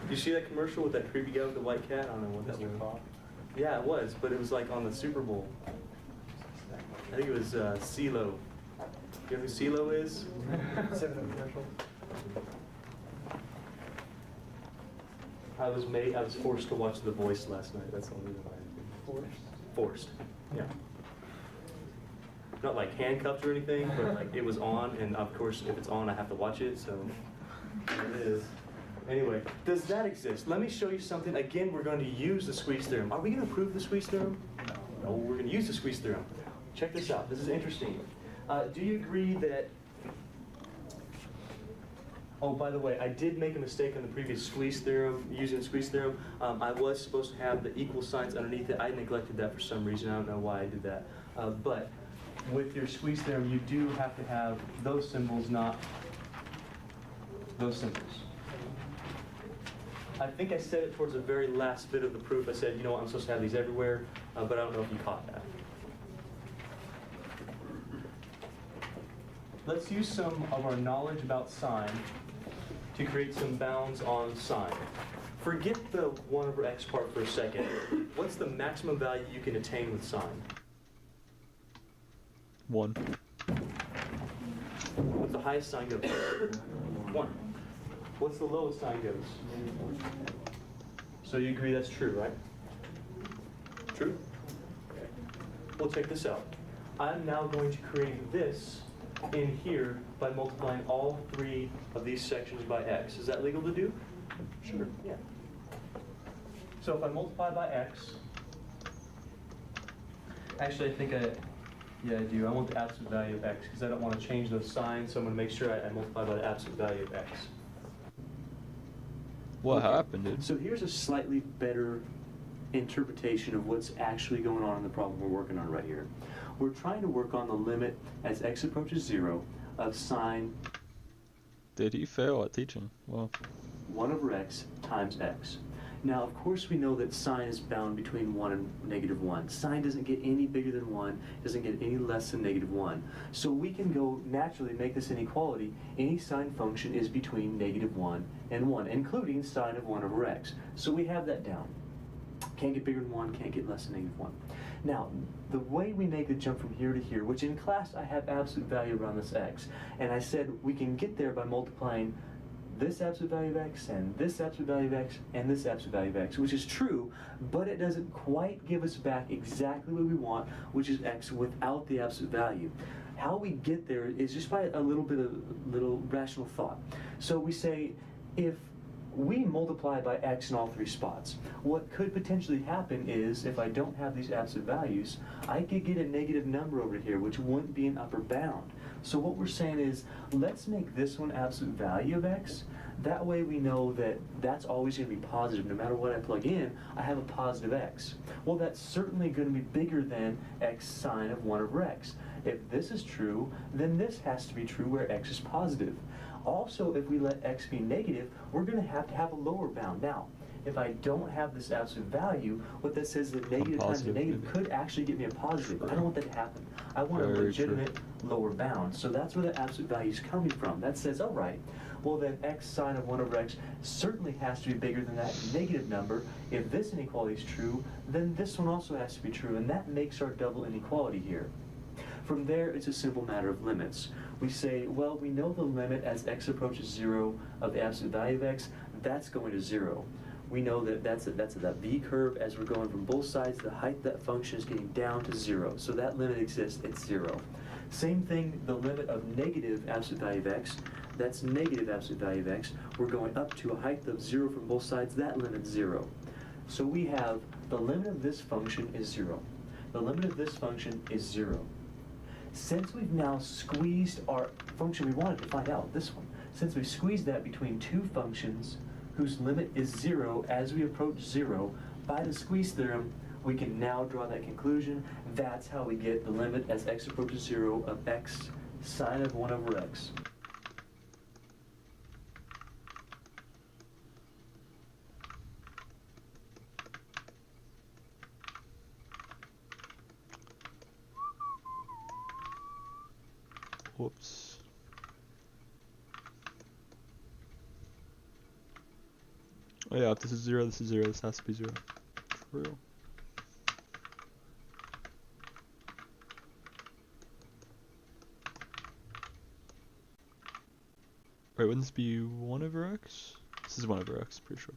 Did you see that commercial with that creepy guy with the white cat? I don't know what that was. Yeah, it was, but it was like on the Super Bowl. I think it was CeeLo. You know who CeeLo is? I was forced to watch The Voice last night. That's the only reason why I did. Forced. Yeah. Not like handcuffed or anything, but like it was on, and of course, if it's on, I have to watch it, so there it is. Anyway, does that exist? Let me show you something. Again, we're going to use the squeeze theorem. Are we going to prove the squeeze theorem? No, we're going to use the squeeze theorem. Check this out. This is interesting. Do you agree that... Oh, by the way, I did make a mistake on the previous squeeze theorem, using the squeeze theorem. I was supposed to have the equal signs underneath it. I neglected that for some reason. I don't know why I did that. But with your squeeze theorem, you do have to have those symbols, not those symbols. I think I said it towards the very last bit of the proof. I said, you know what, I'm supposed to have these everywhere, but I don't know if you caught that. Let's use some of our knowledge about sine to create some bounds on sine. Forget the 1 over x part for a second. What's the maximum value you can attain with sine? 1. What's the highest sine goes? 1. What's the lowest sine goes? So you agree that's true, right? True? Okay. Well, check this out. I'm now going to create this in here by multiplying all 3 of these sections by x. Is that legal to do? Sure. Yeah. So if I multiply by x, actually I think I do. I want the absolute value of x because I don't want to change those signs, so I'm going to make sure I multiply by the absolute value of x. What Okay. happened, dude? So here's a slightly better interpretation of what's actually going on in the problem we're working on right here. We're trying to work on the limit as x approaches 0 of sine Did he fail at teaching? Well, 1 over x times x. Now, of course, we know that sine is bound between 1 and negative 1. Sine doesn't get any bigger than 1, doesn't get any less than negative 1. So we can go naturally make this inequality. Any sine function is between negative 1 and 1, including sine of 1 over x. So we have that down. Can't get bigger than 1, can't get less than negative 1. Now, the way we make the jump from here to here, which in class I have absolute value around this x, and I said we can get there by multiplying this absolute value of x, and this absolute value of x, and this absolute value of x, which is true, but it doesn't quite give us back exactly what we want, which is x without the absolute value. How we get there is just by a little bit of little rational thought. So we say, if we multiply by x in all 3 spots, what could potentially happen is, if I don't have these absolute values, I could get a negative number over here, which wouldn't be an upper bound. So what we're saying is, let's make this one absolute value of x. That way we know that that's always going to be positive. No matter what I plug in, I have a positive x. Well, that's certainly going to be bigger than x sine of 1 over x. If this is true, then this has to be true where x is positive. Also, if we let x be negative, we're going to have a lower bound. Now, if I don't have this absolute value, what that says is that negative times a positive, negative maybe. could actually give me a positive. I don't want that to happen. I want a Very legitimate lower bound. So that's where the absolute value is coming from. That says, all right, well then x sine of 1 over x certainly has to be bigger than that negative number. If this inequality is true, then this one also has to be true, and that makes our double inequality here. From there, it's a simple matter of limits. We say, well, we know the limit as x approaches 0 of the absolute value of x, that's going to 0. We know that that's that v curve. As we're going from both sides, the height of that function is getting down to 0. So that limit exists at 0. Same thing, the limit of negative absolute value of x, that's negative absolute value of x. We're going up to a height of 0 from both sides, that limit's 0. So we have the limit of this function is 0. The limit of this function is 0. Since we've now squeezed our function we wanted to find out, this one, since we squeezed that between 2 functions whose limit is 0 as we approach 0, by the squeeze theorem, we can now draw that conclusion. That's how we get the limit as x approaches 0 of x sine of 1 over x. whoops. Oh yeah, if this is 0, this is 0, this has to be 0. For real. Wait, wouldn't this be 1 over x? This is 1 over x, pretty sure.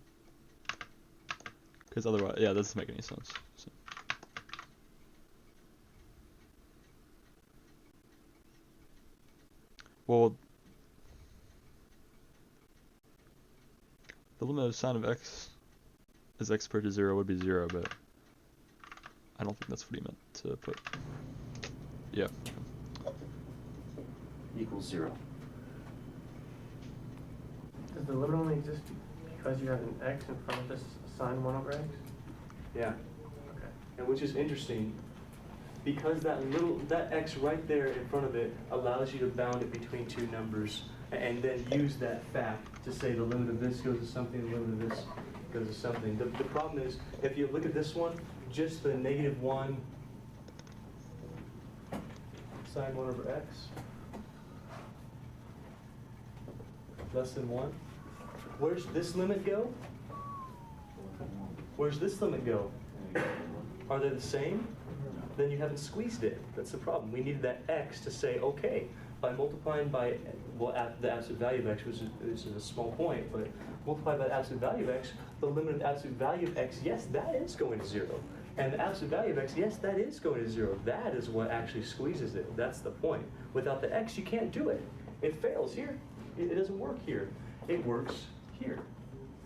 Because otherwise, yeah, that doesn't make any sense. So. Well, the limit of sine of x as x approaches 0 would be 0, but I don't think that's what he meant to put. Yeah. Equals 0. Does the limit only exist because you have an x in front of this sine 1 over x? Yeah. Okay. And which is interesting, because that x right there in front of it allows you to bound it between two numbers and then use that fact to say the limit of this goes to something, the limit of this goes to something. The problem is, if you look at this one, just the -1 sine 1 over x less than 1. Where's this limit go? Where's this limit go? Are they the same? Then you haven't squeezed it. That's the problem. We needed that x to say, okay, by multiplying by, well, the absolute value of x, which is a small point, but multiply by the absolute value of x, the limit of the absolute value of x, yes, that is going to 0. And the absolute value of x, yes, that is going to 0. That is what actually squeezes it. That's the point. Without the x, you can't do it. It fails here. It doesn't work here. It works here.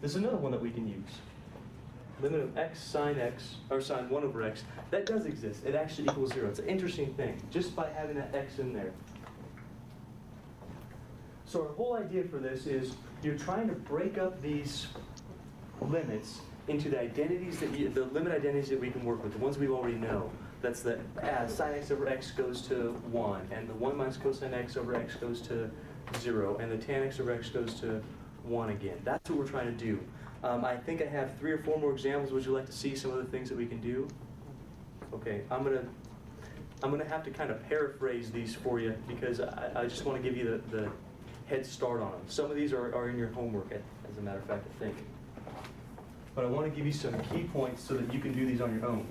This is another one that we can use. Limit of x, or sine 1 over x, that does exist. It actually equals 0. It's an interesting thing, just by having that x in there. So our whole idea for this is you're trying to break up these limits into the identities the limit identities that we can work with, the ones we already know. That's that sine x over x goes to 1, and the 1 minus cosine x over x goes to 0, and the tan x over x goes to 1 again. That's what we're trying to do. I think I have 3 or 4 more examples. Would you like to see some of the things that we can do? Okay, I'm gonna have to kind of paraphrase these for you because I just want to give you the head start on them. Some of these are in your homework, as a matter of fact, I think. But I want to give you some key points so that you can do these on your own.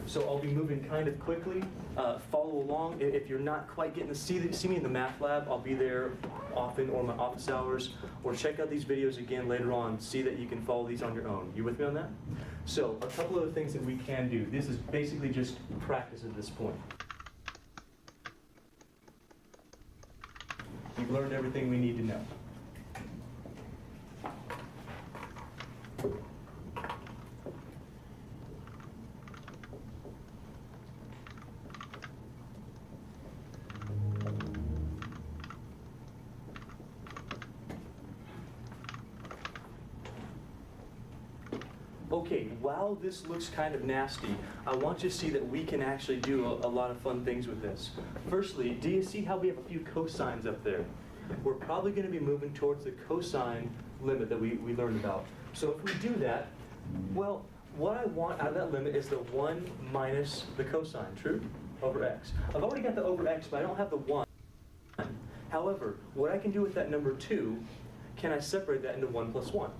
So I'll be moving kind of quickly. Follow along. If you're not quite getting to see me in the math lab, I'll be there often, or my office hours, or check out these videos again later on. See that you can follow these on your own. You with me on that? So a couple of the things that we can do. This is basically just practice at this point. We've learned everything we need to know. Okay, while this looks kind of nasty, I want you to see that we can actually do a lot of fun things with this. Firstly, do you see how we have a few cosines up there? We're probably going to be moving towards the cosine limit that we learned about. So if we do that, well, what I want out of that limit is the 1 minus the cosine, true? Over x. I've already got the over x, but I don't have the 1. However, what I can do with that number 2, can I separate that into 1 plus 1?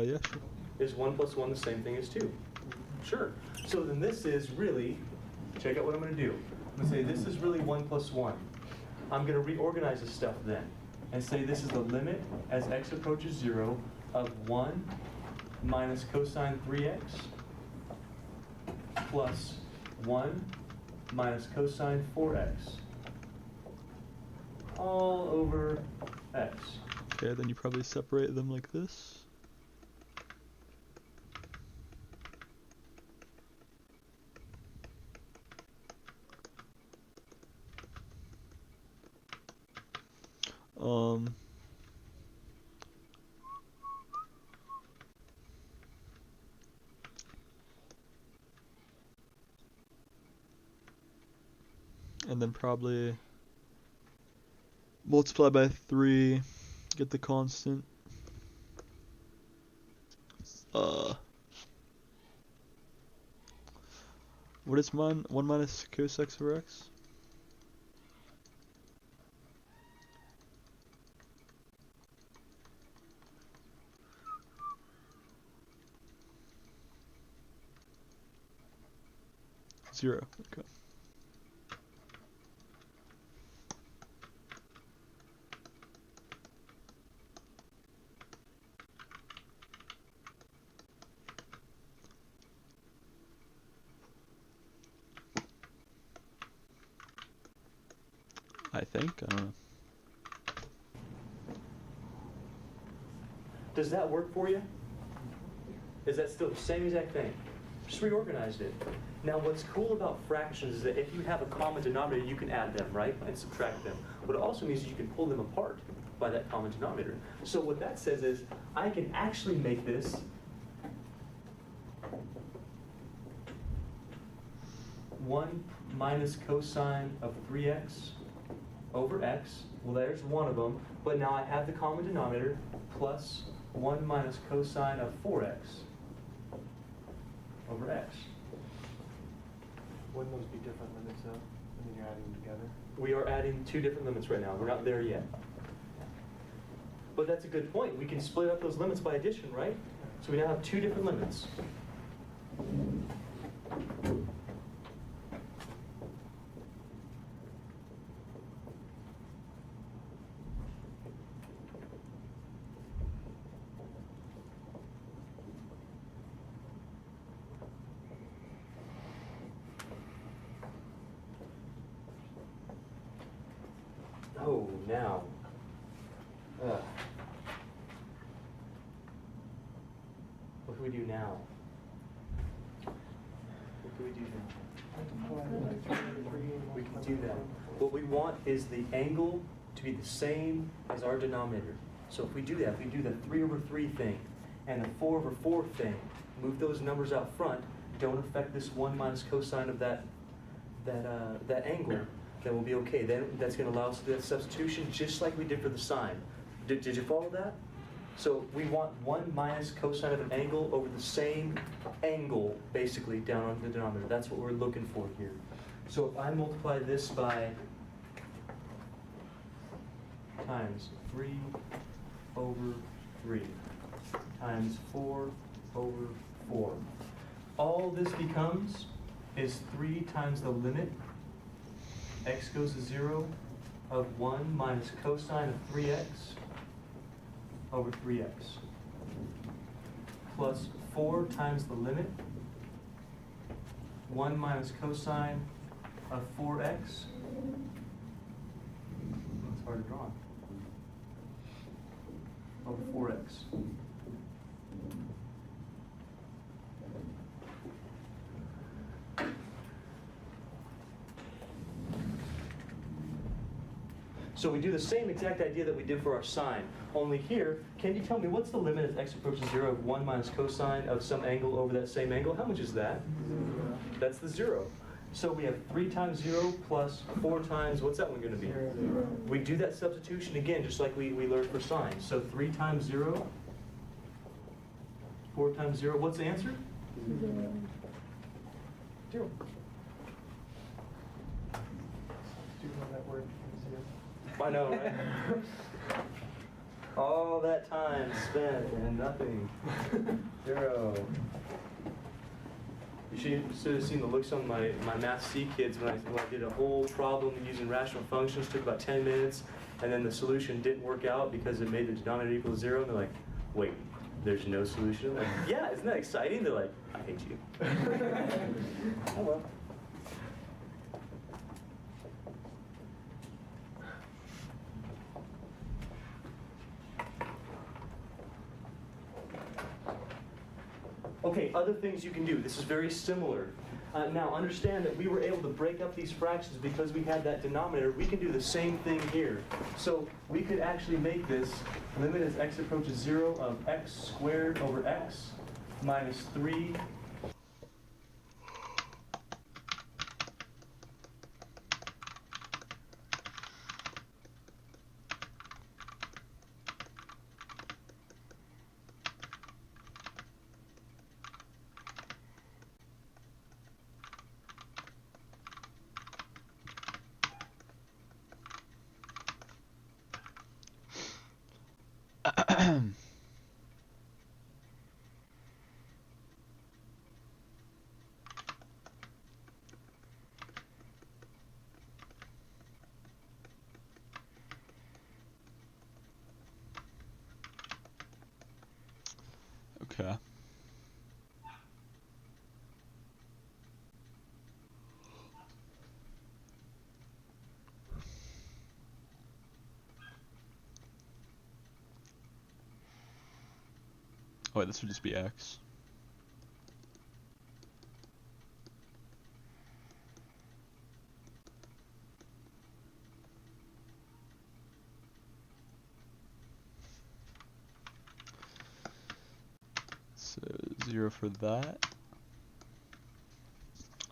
Yeah, sure. Is 1 plus 1 the same thing as 2? Sure. So then this is really, check out what I'm going to do. I'm going to say this is really 1 plus 1. I'm going to reorganize this stuff then and say this is the limit as x approaches 0 of 1 minus cosine 3x plus 1 minus cosine 4x all over x. Okay, then you probably separate them like this. And then probably multiply by 3, get the constant. What is mine? 1 minus cos x over x? Zero. Okay. I think. I don't know. Does that work for you? Is that still the same exact thing? Just reorganized it. Now what's cool about fractions is that if you have a common denominator, you can add them, right? And subtract them. What it also means is you can pull them apart by that common denominator. So what that says is, I can actually make this 1 minus cosine of 3x over x. Well, there's one of them. But now I have the common denominator plus 1 minus cosine of 4x over x. Wouldn't those be different limits though? I mean, you're adding them together? We are adding two different limits right now. We're not there yet. But that's a good point. We can split up those limits by addition, right? So we now have two different limits. Oh, now. What can we do now? What can we do now? We can do that. What we want is the angle to be the same as our denominator. So if we do that, if we do the 3 over 3 thing and the 4 over 4 thing, move those numbers out front, don't affect this 1 minus cosine of that angle, then we'll be okay. Then that's going to allow us to do that substitution just like we did for the sine. Did you follow that? So we want 1 minus cosine of an angle over the same angle, basically, down on the denominator. That's what we're looking for here. So if I multiply this by times 3 over 3 times 4 over 4, all this becomes is 3 times the limit x goes to 0 of 1 minus cosine of 3x over 3x plus 4 times the limit 1 minus cosine of 4x. It's hard to draw. Over 4x. So we do the same exact idea that we did for our sine. Only here, can you tell me what's the limit as x approaches 0 of 1 minus cosine of some angle over that same angle? How much is that? 0. That's the 0. So we have 3 times 0 plus 4 times, what's that one going to be? 0. We do that substitution again, just like we learned for sine. So 3 times 0, 4 times 0, what's the answer? 0. Do you know that word? I know, right? All that time spent and nothing. 0. You should have seen the looks on my Math C kids when I did a whole problem using rational functions. Took about 10 minutes, and then the solution didn't work out because it made the denominator equal 0. And they're like, wait, there's no solution? I'm like, yeah, isn't that exciting? They're like, I hate you. Oh well. Okay, other things you can do. This is very similar. Now understand that we were able to break up these fractions because we had that denominator. We can do the same thing here. So we could actually make this limit as x approaches 0 of x squared over x minus 3 Okay. Oh wait, this would just be x. So 0 for that.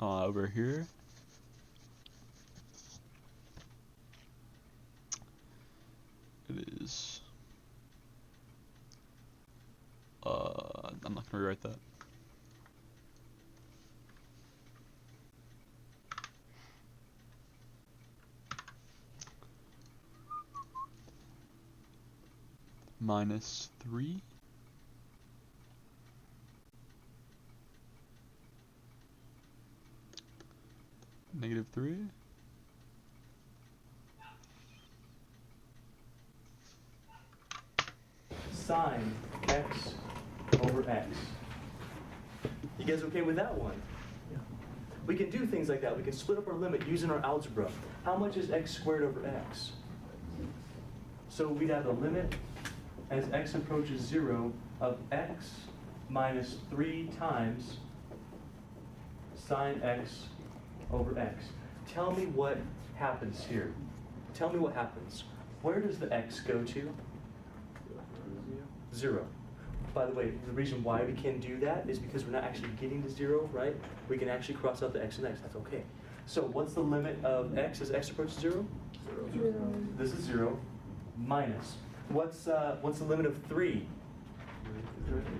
Over here. It is. I'm not gonna rewrite that. Minus 3. Negative 3. Sine x over x. You guys okay with that one? Yeah. We can do things like that. We can split up our limit using our algebra. How much is x squared over x? So we'd have the limit as x approaches 0 of x minus 3 times sine x over x. Tell me what happens here. Tell me what happens. Where does the x go to? 0. By the way, the reason why we can do that is because we're not actually getting to 0, right? We can actually cross out the x and x. That's okay. So what's the limit of x as x approaches 0? 0. This is 0 minus. What's the limit of 3?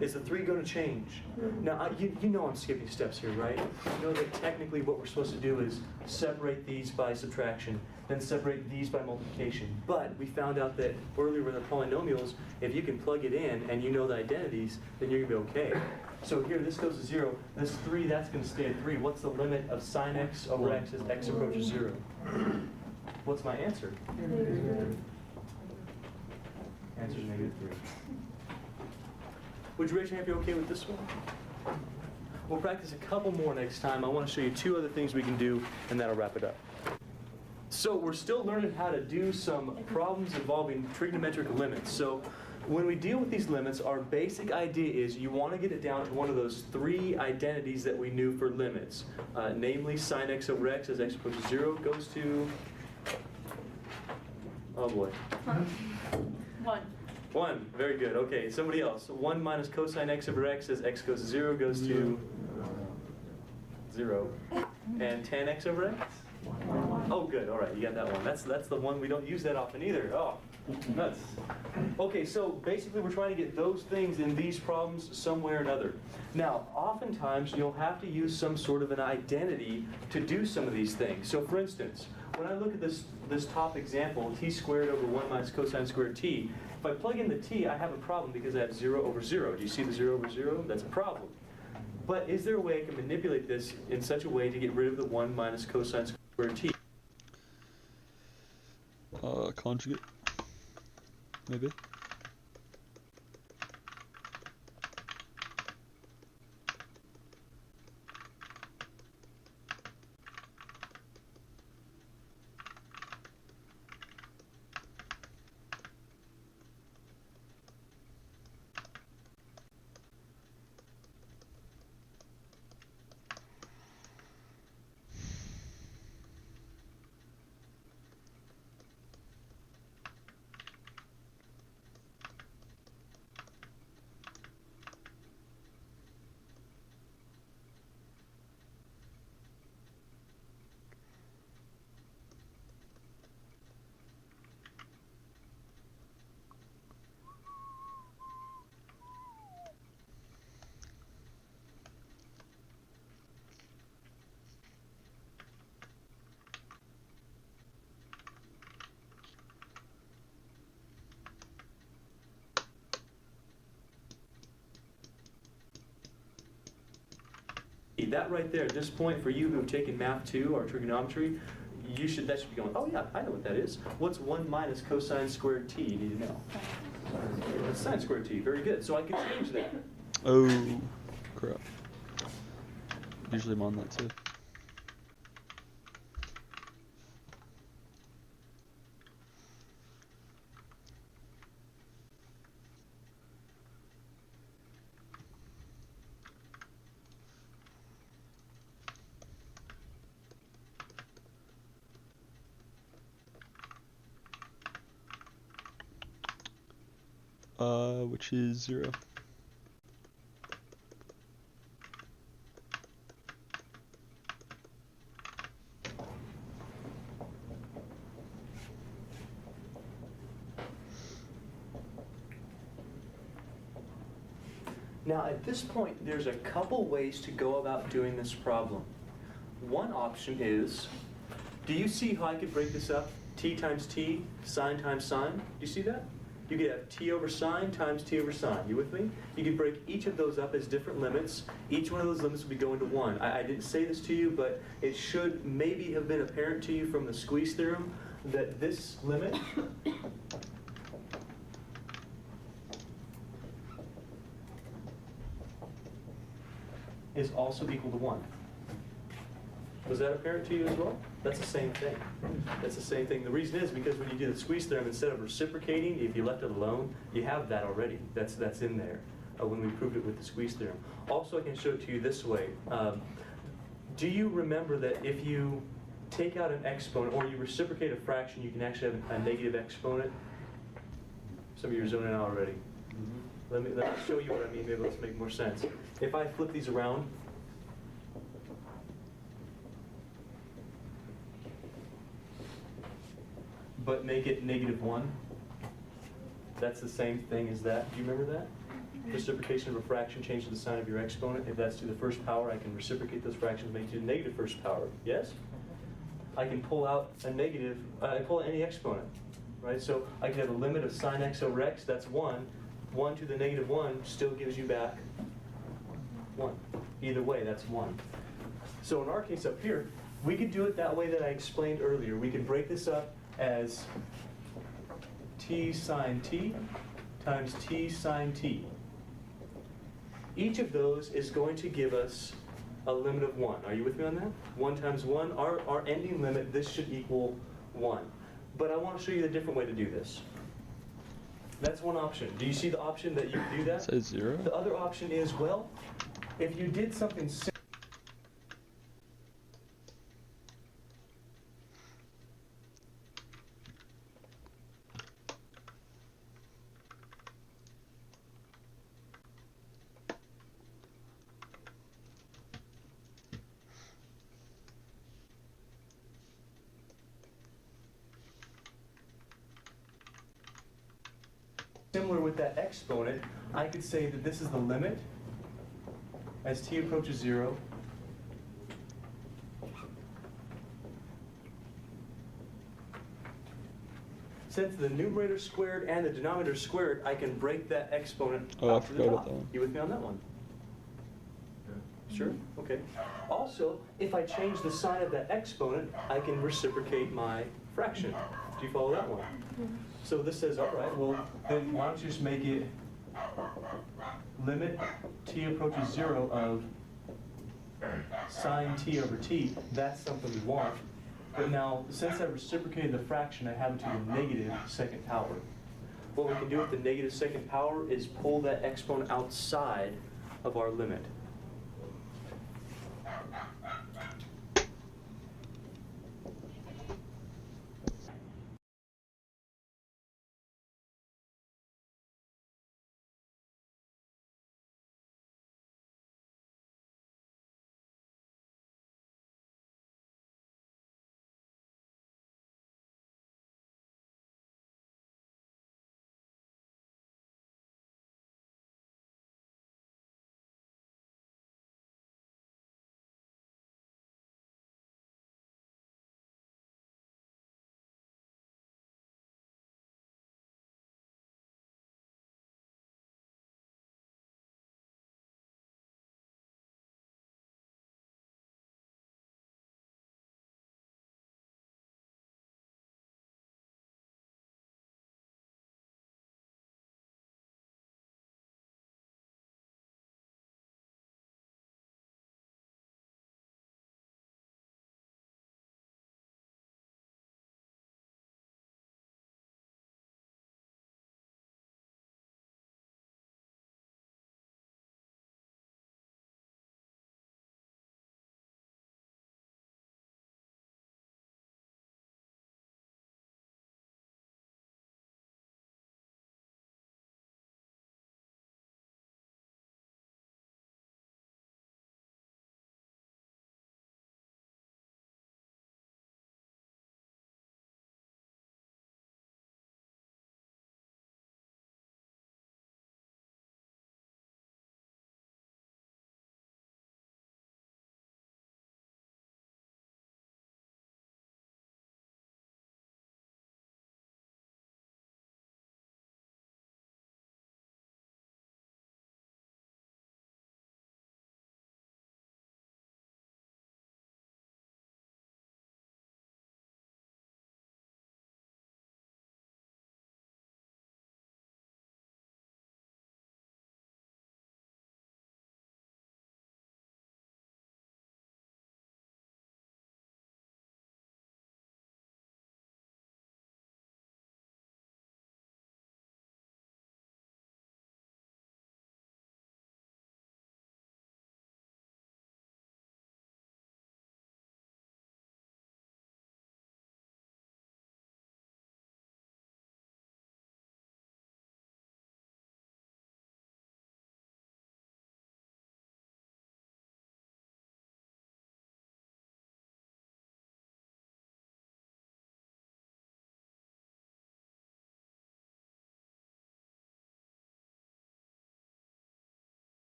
Is the 3 going to change? Now, you know I'm skipping steps here, right? You know that technically what we're supposed to do is separate these by subtraction, then separate these by multiplication. But we found out that earlier with the polynomials, if you can plug it in and you know the identities, then you're going to be okay. So here, this goes to 0. This 3, that's going to stay at 3. What's the limit of sine x over x as x approaches 0? What's my answer? Answer is negative 3. Would you raise your hand if you're okay with this one? We'll practice a couple more next time. I want to show you 2 other things we can do, and that'll wrap it up. So we're still learning how to do some problems involving trigonometric limits. So when we deal with these limits, our basic idea is you want to get it down to one of those 3 identities that we knew for limits. Namely, sine x over x as x approaches 0 goes to, oh boy. 1. 1, very good. Okay, somebody else. 1 minus cosine x over x as x goes to 0 goes to 0. And tan x over x? Oh, good. All right, you got that one. That's the one we don't use that often either. Oh, nuts. Okay, so basically we're trying to get those things in these problems some way or another. Now, oftentimes you'll have to use some sort of an identity to do some of these things. So for instance, when I look at this top example, t squared over 1 minus cosine squared t, if I plug in the t, I have a problem because I have 0 over 0. Do you see the 0 over 0? That's a problem. But is there a way I can manipulate this in such a way to get rid of the 1 minus cosine squared t? Conjugate. Maybe. That right there, at this point, for you who have taken Math 2 or trigonometry, that should be going, oh yeah, I know what that is. What's 1 minus cosine squared t? You need to know. It's sine squared t. Very good. So I can change that. Oh, crap. Usually I'm on that too. which is 0. Now, at this point, there's a couple ways to go about doing this problem. One option is, do you see how I could break this up? T times t, sine times sine. Do you see that? You could have t over sine times t over sine. You with me? You could break each of those up as different limits. Each one of those limits would be going to 1. I didn't say this to you, but it should maybe have been apparent to you from the squeeze theorem that this limit is also equal to 1. Was that apparent to you as well? That's the same thing. That's the same thing. The reason is because when you do the squeeze theorem, instead of reciprocating, if you left it alone, you have that already. That's in there when we proved it with the squeeze theorem. Also, I can show it to you this way. Do you remember that if you take out an exponent or you reciprocate a fraction, you can actually have a negative exponent? Some of you are zoning out already. Let me show you what I mean. Maybe let's make more sense. If I flip these around, but make it -1, that's the same thing as that. Do you remember that? Reciprocation of a fraction changes the sign of your exponent. If that's to the first power, I can reciprocate those fractions, make it to the negative first power. Yes? I can pull out a negative, I pull out any exponent, right? So I can have a limit of sine x over x, that's 1. 1 to the -1 still gives you back 1. Either way, that's 1. So in our case up here, we could do it that way that I explained earlier. We could break this up as t sine t times t sine t. Each of those is going to give us a limit of 1. Are you with me on that? 1 times 1, our ending limit, this should equal 1. But I want to show you the different way to do this. That's one option. Do you see the option that you do that? It says 0. The other option is, well, if you did something similar, with that exponent, I could say that this is the limit as t approaches 0. Since the numerator squared and the denominator squared, I can break that exponent Oh, I out to the forgot about top. that one. You with me on that one? Sure? Okay. Also, if I change the sign of that exponent, I can reciprocate my fraction. Do you follow that one? So this says, all right, well, then why don't you just make it limit t approaches 0 of sine t over t. That's something we want. But now, since I reciprocated the fraction, I have it to the negative second power. What we can do with the negative second power is pull that exponent outside of our limit.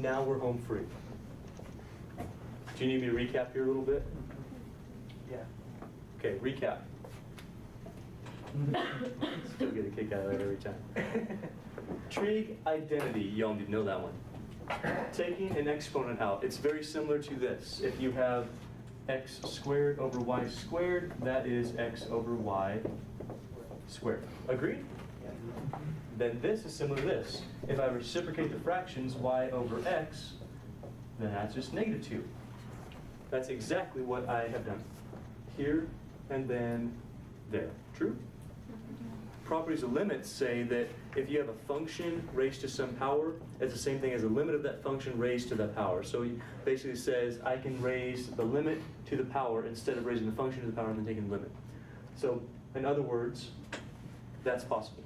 now we're home free. Do you need me to recap here a little bit? Yeah. Okay, recap. Still get a kick out of that every time. Trig identity, y'all need to know that one. Taking an exponent out, it's very similar to this. If you have x squared over y squared, that is x over y squared. Agreed? Then this is similar to this. If I reciprocate the fractions y over x, then that's just -2. That's exactly what I have done here and then there. True? Properties of limits say that if you have a function raised to some power, it's the same thing as a limit of that function raised to that power. So it basically says I can raise the limit to the power instead of raising the function to the power and then taking the limit. So in other words, that's possible.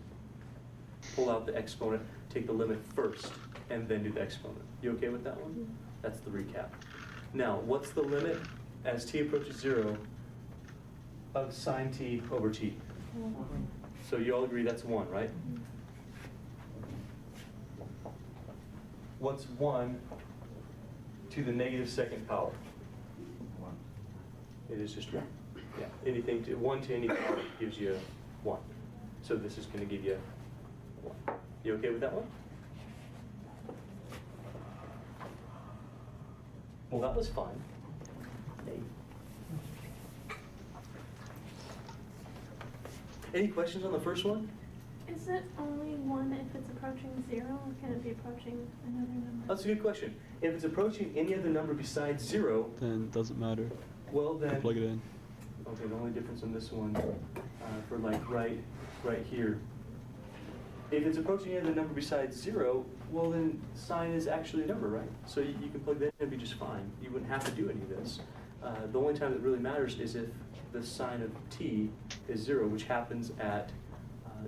Pull out the exponent, take the limit first, and then do the exponent. You okay with that one? That's the recap. Now, what's the limit as t approaches 0 of sine t over t? So you all agree that's 1, right? What's 1 to the -2nd power? 1. It is just 1. Yeah, anything to 1 to any power gives you 1. So this is going to give you 1. You okay with that one? Well, that was fun. Hey. Any questions on the first one? Is it only 1 if it's approaching 0, or can it be approaching another number? That's a good question. If it's approaching any other number besides 0, Then it doesn't matter. well You then... plug it in. Okay, the only difference in this one, for like right here. If it's approaching any other number besides 0, well then sine is actually a number, right? So you can plug that in and be just fine. You wouldn't have to do any of this. The only time that really matters is if the sine of t is 0, which happens at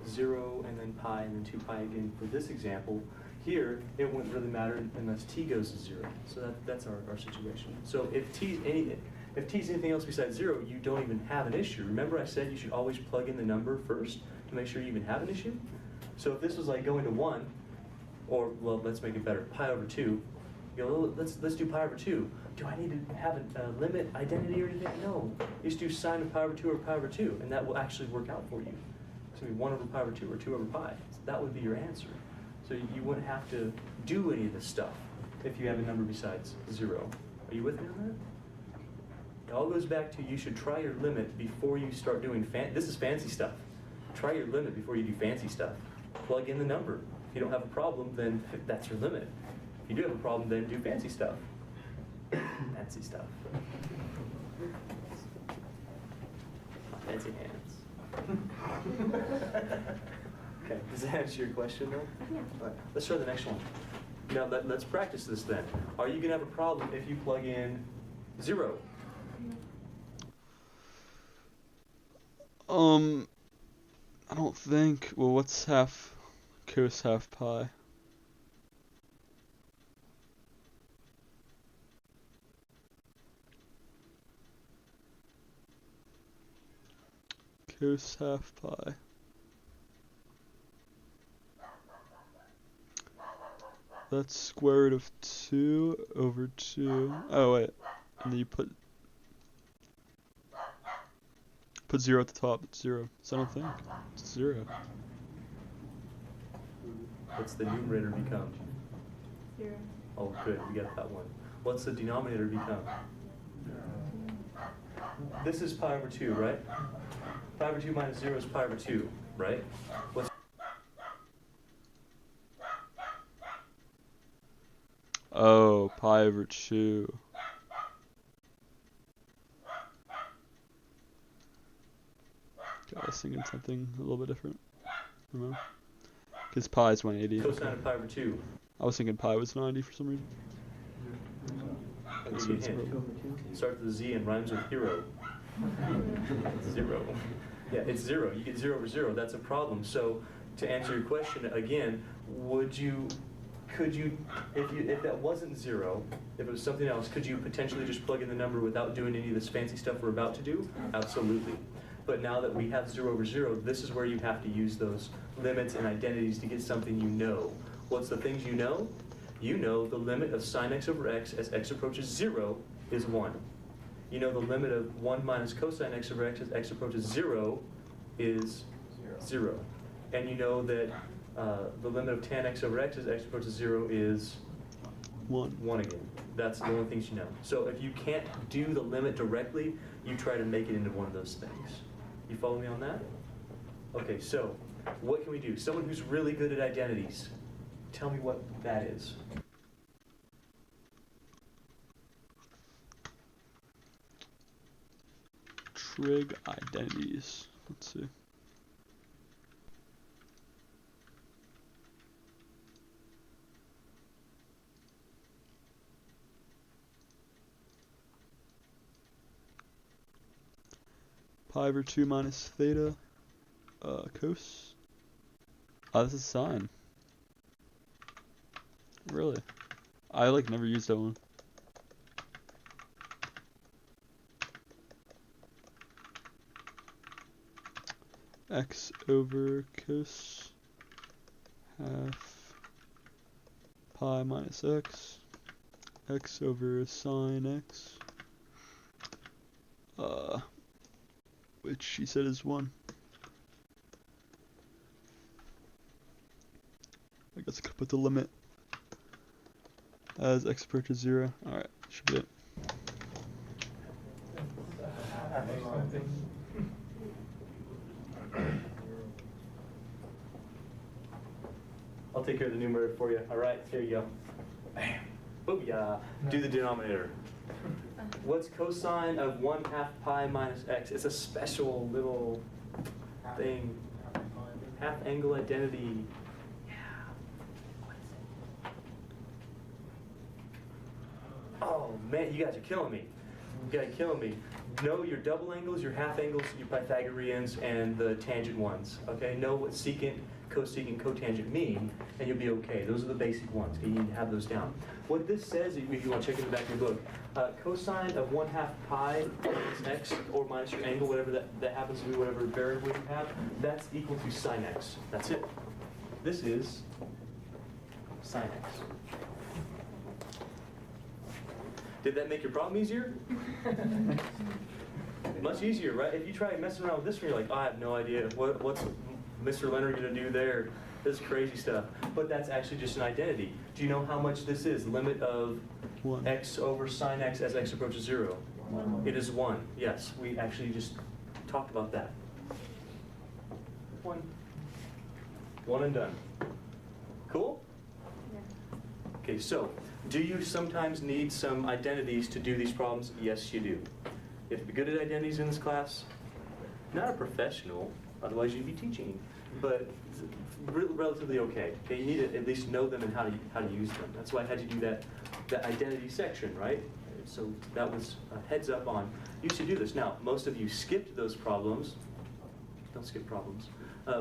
0 and then pi and then 2 pi again for this example. Here, it wouldn't really matter unless t goes to 0. So that's our situation. So if t is anything else besides 0, you don't even have an issue. Remember I said you should always plug in the number first to make sure you even have an issue? So if this was like going to 1, or, well, let's make it better, pi over 2, you go, oh, let's do pi over 2. Do I need to have a limit identity or anything? No. You just do sine of pi over 2 or pi over 2, and that will actually work out for you. It's going to be 1 over pi over 2 or 2 over pi. So that would be your answer. So you wouldn't have to do any of this stuff if you have a number besides 0. Are you with me on that? It all goes back to you should try your limit before you start doing this is fancy stuff. Try your limit before you do fancy stuff. Plug in the number. If you don't have a problem, then that's your limit. If you do have a problem, then do fancy stuff. Fancy stuff. My fancy hands. Okay, does that answer your question though? Yeah. All right, let's try the next one. Now let's practice this then. Are you gonna have a problem if you plug in 0? I don't think. Well, what's cos half pi? Cos half pi. That's square root of 2 over 2. Oh, wait. And then you put 0 at the top. It's 0. So I don't think. It's 0. What's the numerator become? 0. Oh, good, we got that one. What's the denominator become? This is pi over 2, right? Pi over 2 minus 0 is pi over 2, right? What's Oh, pi over 2. I was thinking something a little bit different. I don't know. Because pi is 180. cosine of pi over 2? I was thinking pi was 90 for some reason. I'll That's give you a what it's hint. about. Starts with a Z and rhymes with hero. 0. Yeah, it's 0. You get 0 over 0. That's a problem. So to answer your question again, could you, if that wasn't 0, if it was something else, could you potentially just plug in the number without doing any of this fancy stuff we're about to do? Absolutely. But now that we have 0 over 0, this is where you have to use those limits and identities to get something you know. What's the things you know? You know the limit of sine x over x as x approaches 0 is 1. You know the limit of 1 minus cosine x over x as x approaches 0 is 0. And you know that the limit of tan x over x as x approaches 0 is 1 again. That's the only things you know. So if you can't do the limit directly, you try to make it into one of those things. You follow me on that? Okay, so what can we do? Someone who's really good at identities, tell me what that is. Trig identities. Let's see. Pi over 2 minus theta, cos. Oh, this is sine. Really? I like never used that one. X over cos half pi minus x over sine x, which she said is 1. I guess I could put the limit as x approaches 0. Alright, should be it. I'll take care of the numerator for you. All right, here you go. Bam. Booyah. Do the denominator. What's cosine of 1/2 pi minus x? It's a special little thing. Half angle identity. Yeah. What is it? Oh man, you guys are killing me. You guys are killing me. Know your double angles, your half angles, your Pythagoreans, and the tangent ones. Okay, know what secant, cosecant, cotangent mean, and you'll be okay. Those are the basic ones. Okay? You need to have those down. What this says, if you want to check in the back of your book, cosine of 1/2 pi minus x, or minus your angle, whatever that happens to be, whatever variable you have, that's equal to sine x. That's it. This is sine x. Did that make your problem easier? Much easier, right? If you try messing around with this one, you're like, oh, I have no idea. What's Mr. Leonard going to do there? This is crazy stuff. But that's actually just an identity. Do you know how much this is? Limit of 1. x over sine x as x approaches 0. 1. It is 1. Yes, we actually just talked about that. 1. 1 and done. Cool? Yeah. Okay, so do you sometimes need some identities to do these problems? Yes, you do. You have to be good at identities in this class. Not a professional, otherwise you'd be teaching, but relatively okay. Okay, you need to at least know them and how to use them. That's why I had you do that identity section, right? So that was a heads up on you should do this. Now, most of you skipped those problems. Don't skip problems.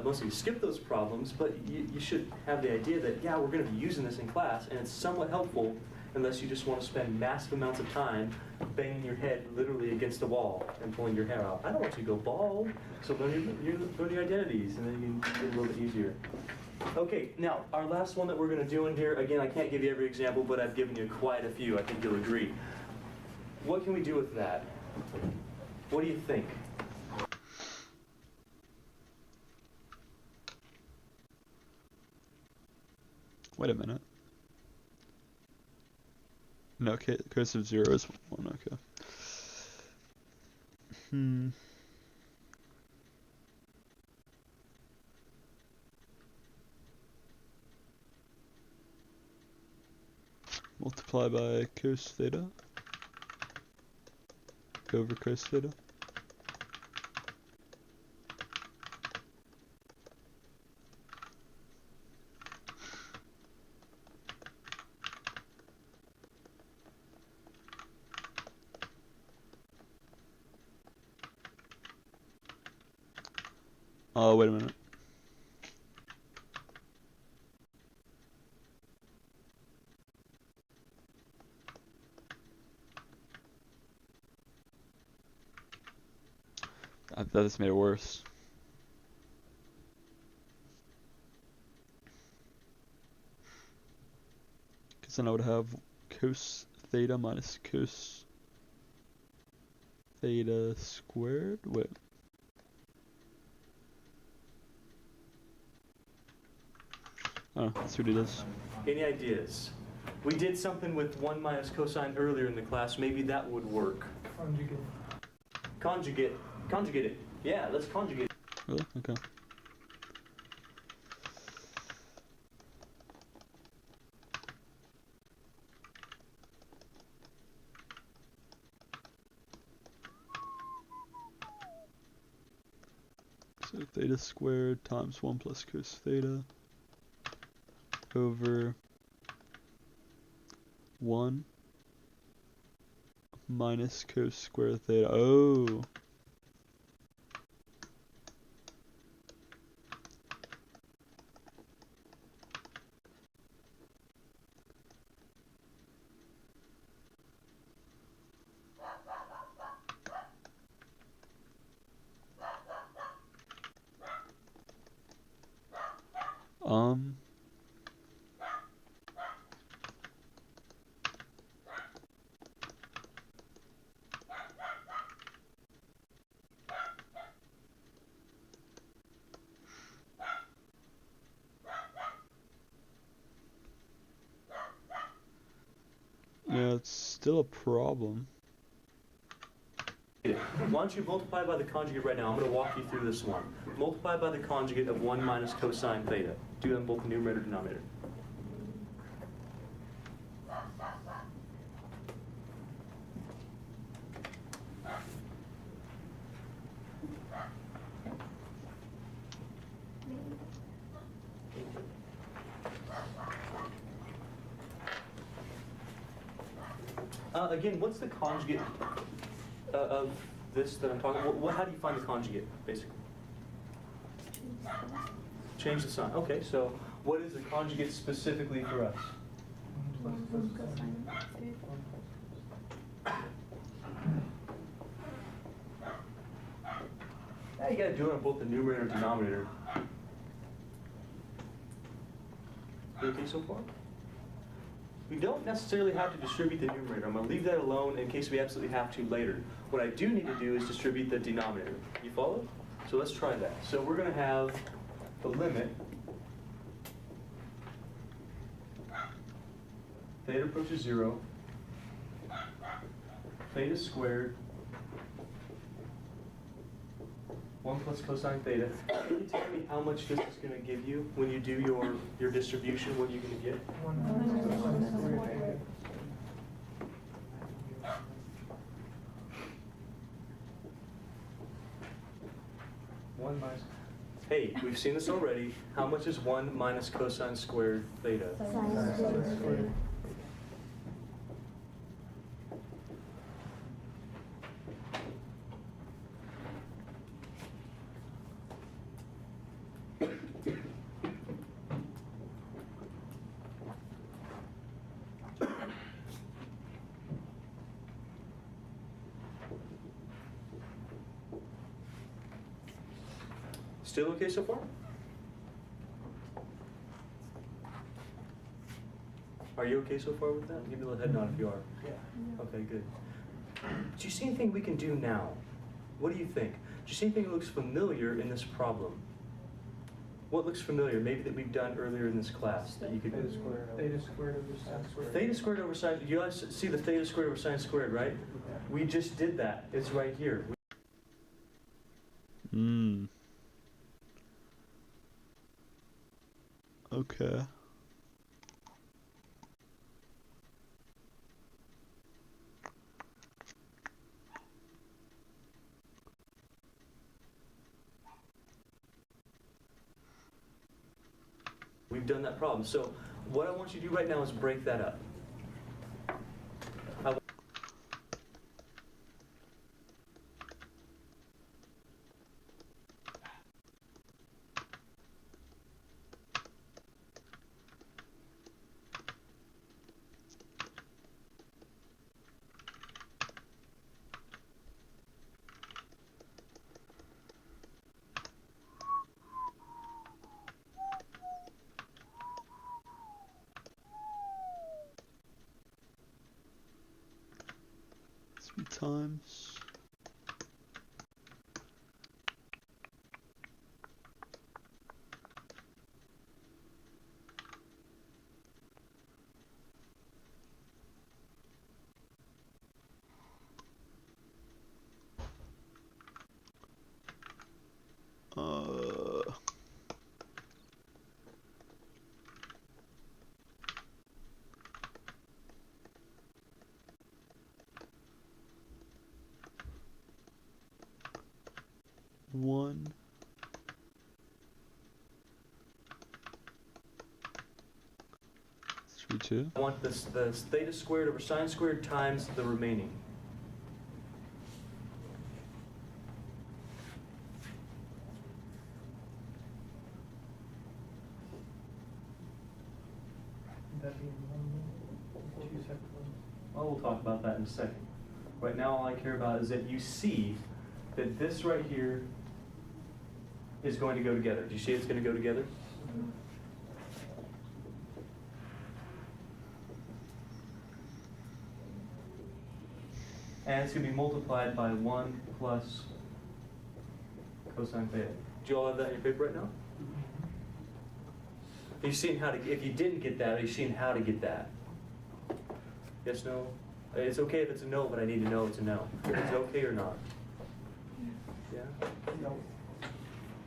Most of you skip those problems, but you should have the idea that, yeah, we're going to be using this in class, and it's somewhat helpful unless you just want to spend massive amounts of time banging your head literally against the wall and pulling your hair out. I don't want you to go bald, so learn your identities, and then you can get a little bit easier. Okay, now, our last one that we're going to do in here, again, I can't give you every example, but I've given you quite a few. I think you'll agree. What can we do with that? What do you think? Wait a minute. No, cos of 0 is 1, okay. Multiply by cos theta over cos theta. Oh, wait a minute. I thought this made it worse. Because then I would have cos theta minus cos theta squared. Wait. Oh, that's what it is. Any ideas? We did something with 1 minus cosine earlier in the class. Maybe that would work. Conjugate. Conjugate. Conjugate it. Yeah, let's conjugate it. Really? Okay. So theta squared times 1 plus cos theta over 1 minus cos squared theta. Oh. Um. Yeah, it's still a problem. Why don't you multiply by the conjugate right now? I'm going to walk you through this one. Multiply by the conjugate of 1 minus cosine theta. Do them both numerator and denominator. Again, what's the conjugate of this that I'm talking about? How do you find the conjugate, basically? Change the sign. Okay, so what is the conjugate specifically for us? 1 cosine theta. Now you gotta do it on both the numerator and denominator. You okay so far? We don't necessarily have to distribute the numerator. I'm going to leave that alone in case we absolutely have to later. What I do need to do is distribute the denominator. You follow? So let's try that. So we're going to have the limit. Theta approaches 0. Theta squared. 1 plus cosine theta. Can you tell me how much this is going to give you when you do your distribution? What are you going to get? 1 minus cosine squared. Hey, we've seen this already. How much is 1 minus cosine squared theta? Sine squared. Still okay so far? Are you okay so far with that? Give me a little head nod if you are. Yeah. Okay, good. Do you see anything we can do now? What do you think? Do you see anything that looks familiar in this problem? What looks familiar, maybe that we've done earlier in this class that you could Theta squared over sine squared. Theta squared over sine, you guys see the theta squared over sine squared, right? We just did that. It's right here. Hmm. Okay. We've done that problem. So what I want you to do right now is break that up. times uh 1 2. I want the theta squared over sine squared times the remaining. Would that be in one, two separate ones? Well, we'll talk about that in a second. Right now, all I care about is that you see that this right here is going to go together. Do you see it's going to go together? And it's going to be multiplied by 1 plus cosine theta. Do you all have that in your paper right now? Are you seeing how to, if you didn't get that, are you seeing how to get that? Yes, no? It's okay if it's a no, but I need to know it's a no. Is it okay or not? Yeah? No.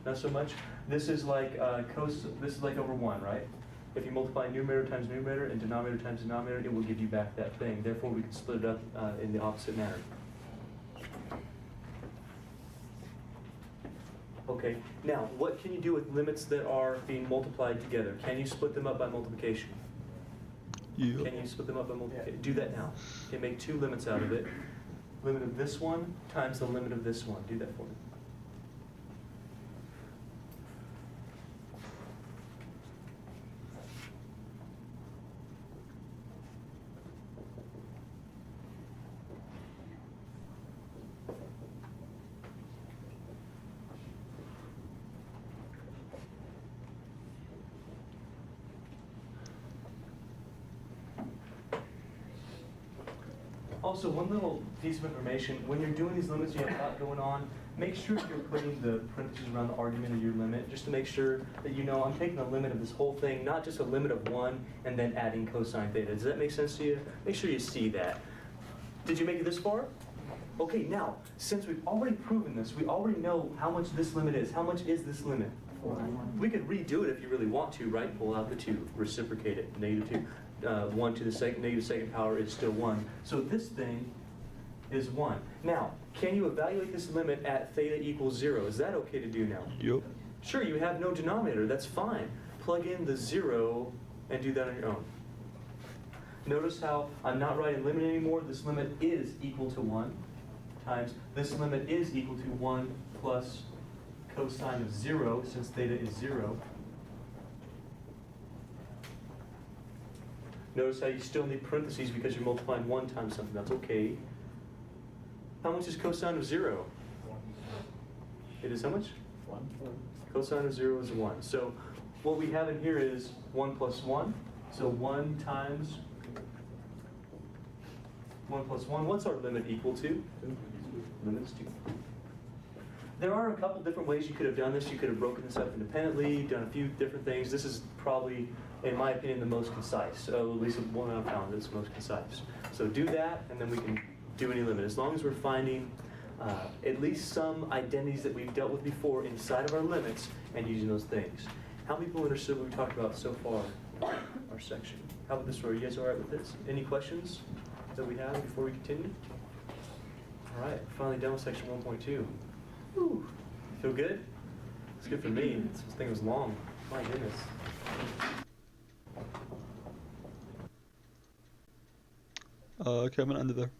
Not so much? This is like this is like over 1, right? If you multiply numerator times numerator and denominator times denominator, it will give you back that thing. Therefore, we can split it up in the opposite manner. Okay, now what can you do with limits that are being multiplied together? Can you split them up by multiplication? Yeah. Can you split them up by multiplication? Do that now. Okay, make 2 limits out of it. Limit of this one times the limit of this one. Do that for me. Also, one little piece of information, when you're doing these limits, you have a lot going on, make sure you're putting the parentheses around the argument of your limit, just to make sure that you know I'm taking the limit of this whole thing, not just a limit of 1 and then adding cosine theta. Does that make sense to you? Make sure you see that. Did you make it this far? Okay, now, since we've already proven this, we already know how much this limit is. How much is this limit? We could redo it if you really want to, right? Pull out the 2, reciprocate it, -2. 1 to the negative second power is still 1. So this thing is 1. Now, can you evaluate this limit at theta equals 0? Is that okay to do now? Yup. Sure, you have no denominator. That's fine. Plug in the 0 and do that on your own. Notice how I'm not writing limit anymore. This limit is equal to 1 times this limit is equal to 1 plus cosine of 0, since theta is 0. Notice how you still need parentheses because you're multiplying 1 times something. That's okay. How much is cosine of 0? It is how much? 1. Cosine of 0 is 1. So what we have in here is 1 plus 1. So 1 times 1 plus 1. What's our limit equal to? Limit is 2. There are a couple different ways you could have done this. You could have broken this up independently, done a few different things. This is probably, in my opinion, the most concise. So at least the one I've found that's most concise. So do that, and then we can do any limit. As long as we're finding at least some identities that we've dealt with before inside of our limits and using those things. How many people understood what we talked about so far in our section? How about this one? Are you guys all right with this? Any questions that we have before we continue? All right, finally done with section 1.2. Whew. Feel good? It's good for me. This thing was long. My goodness. Okay, I'm gonna end it there.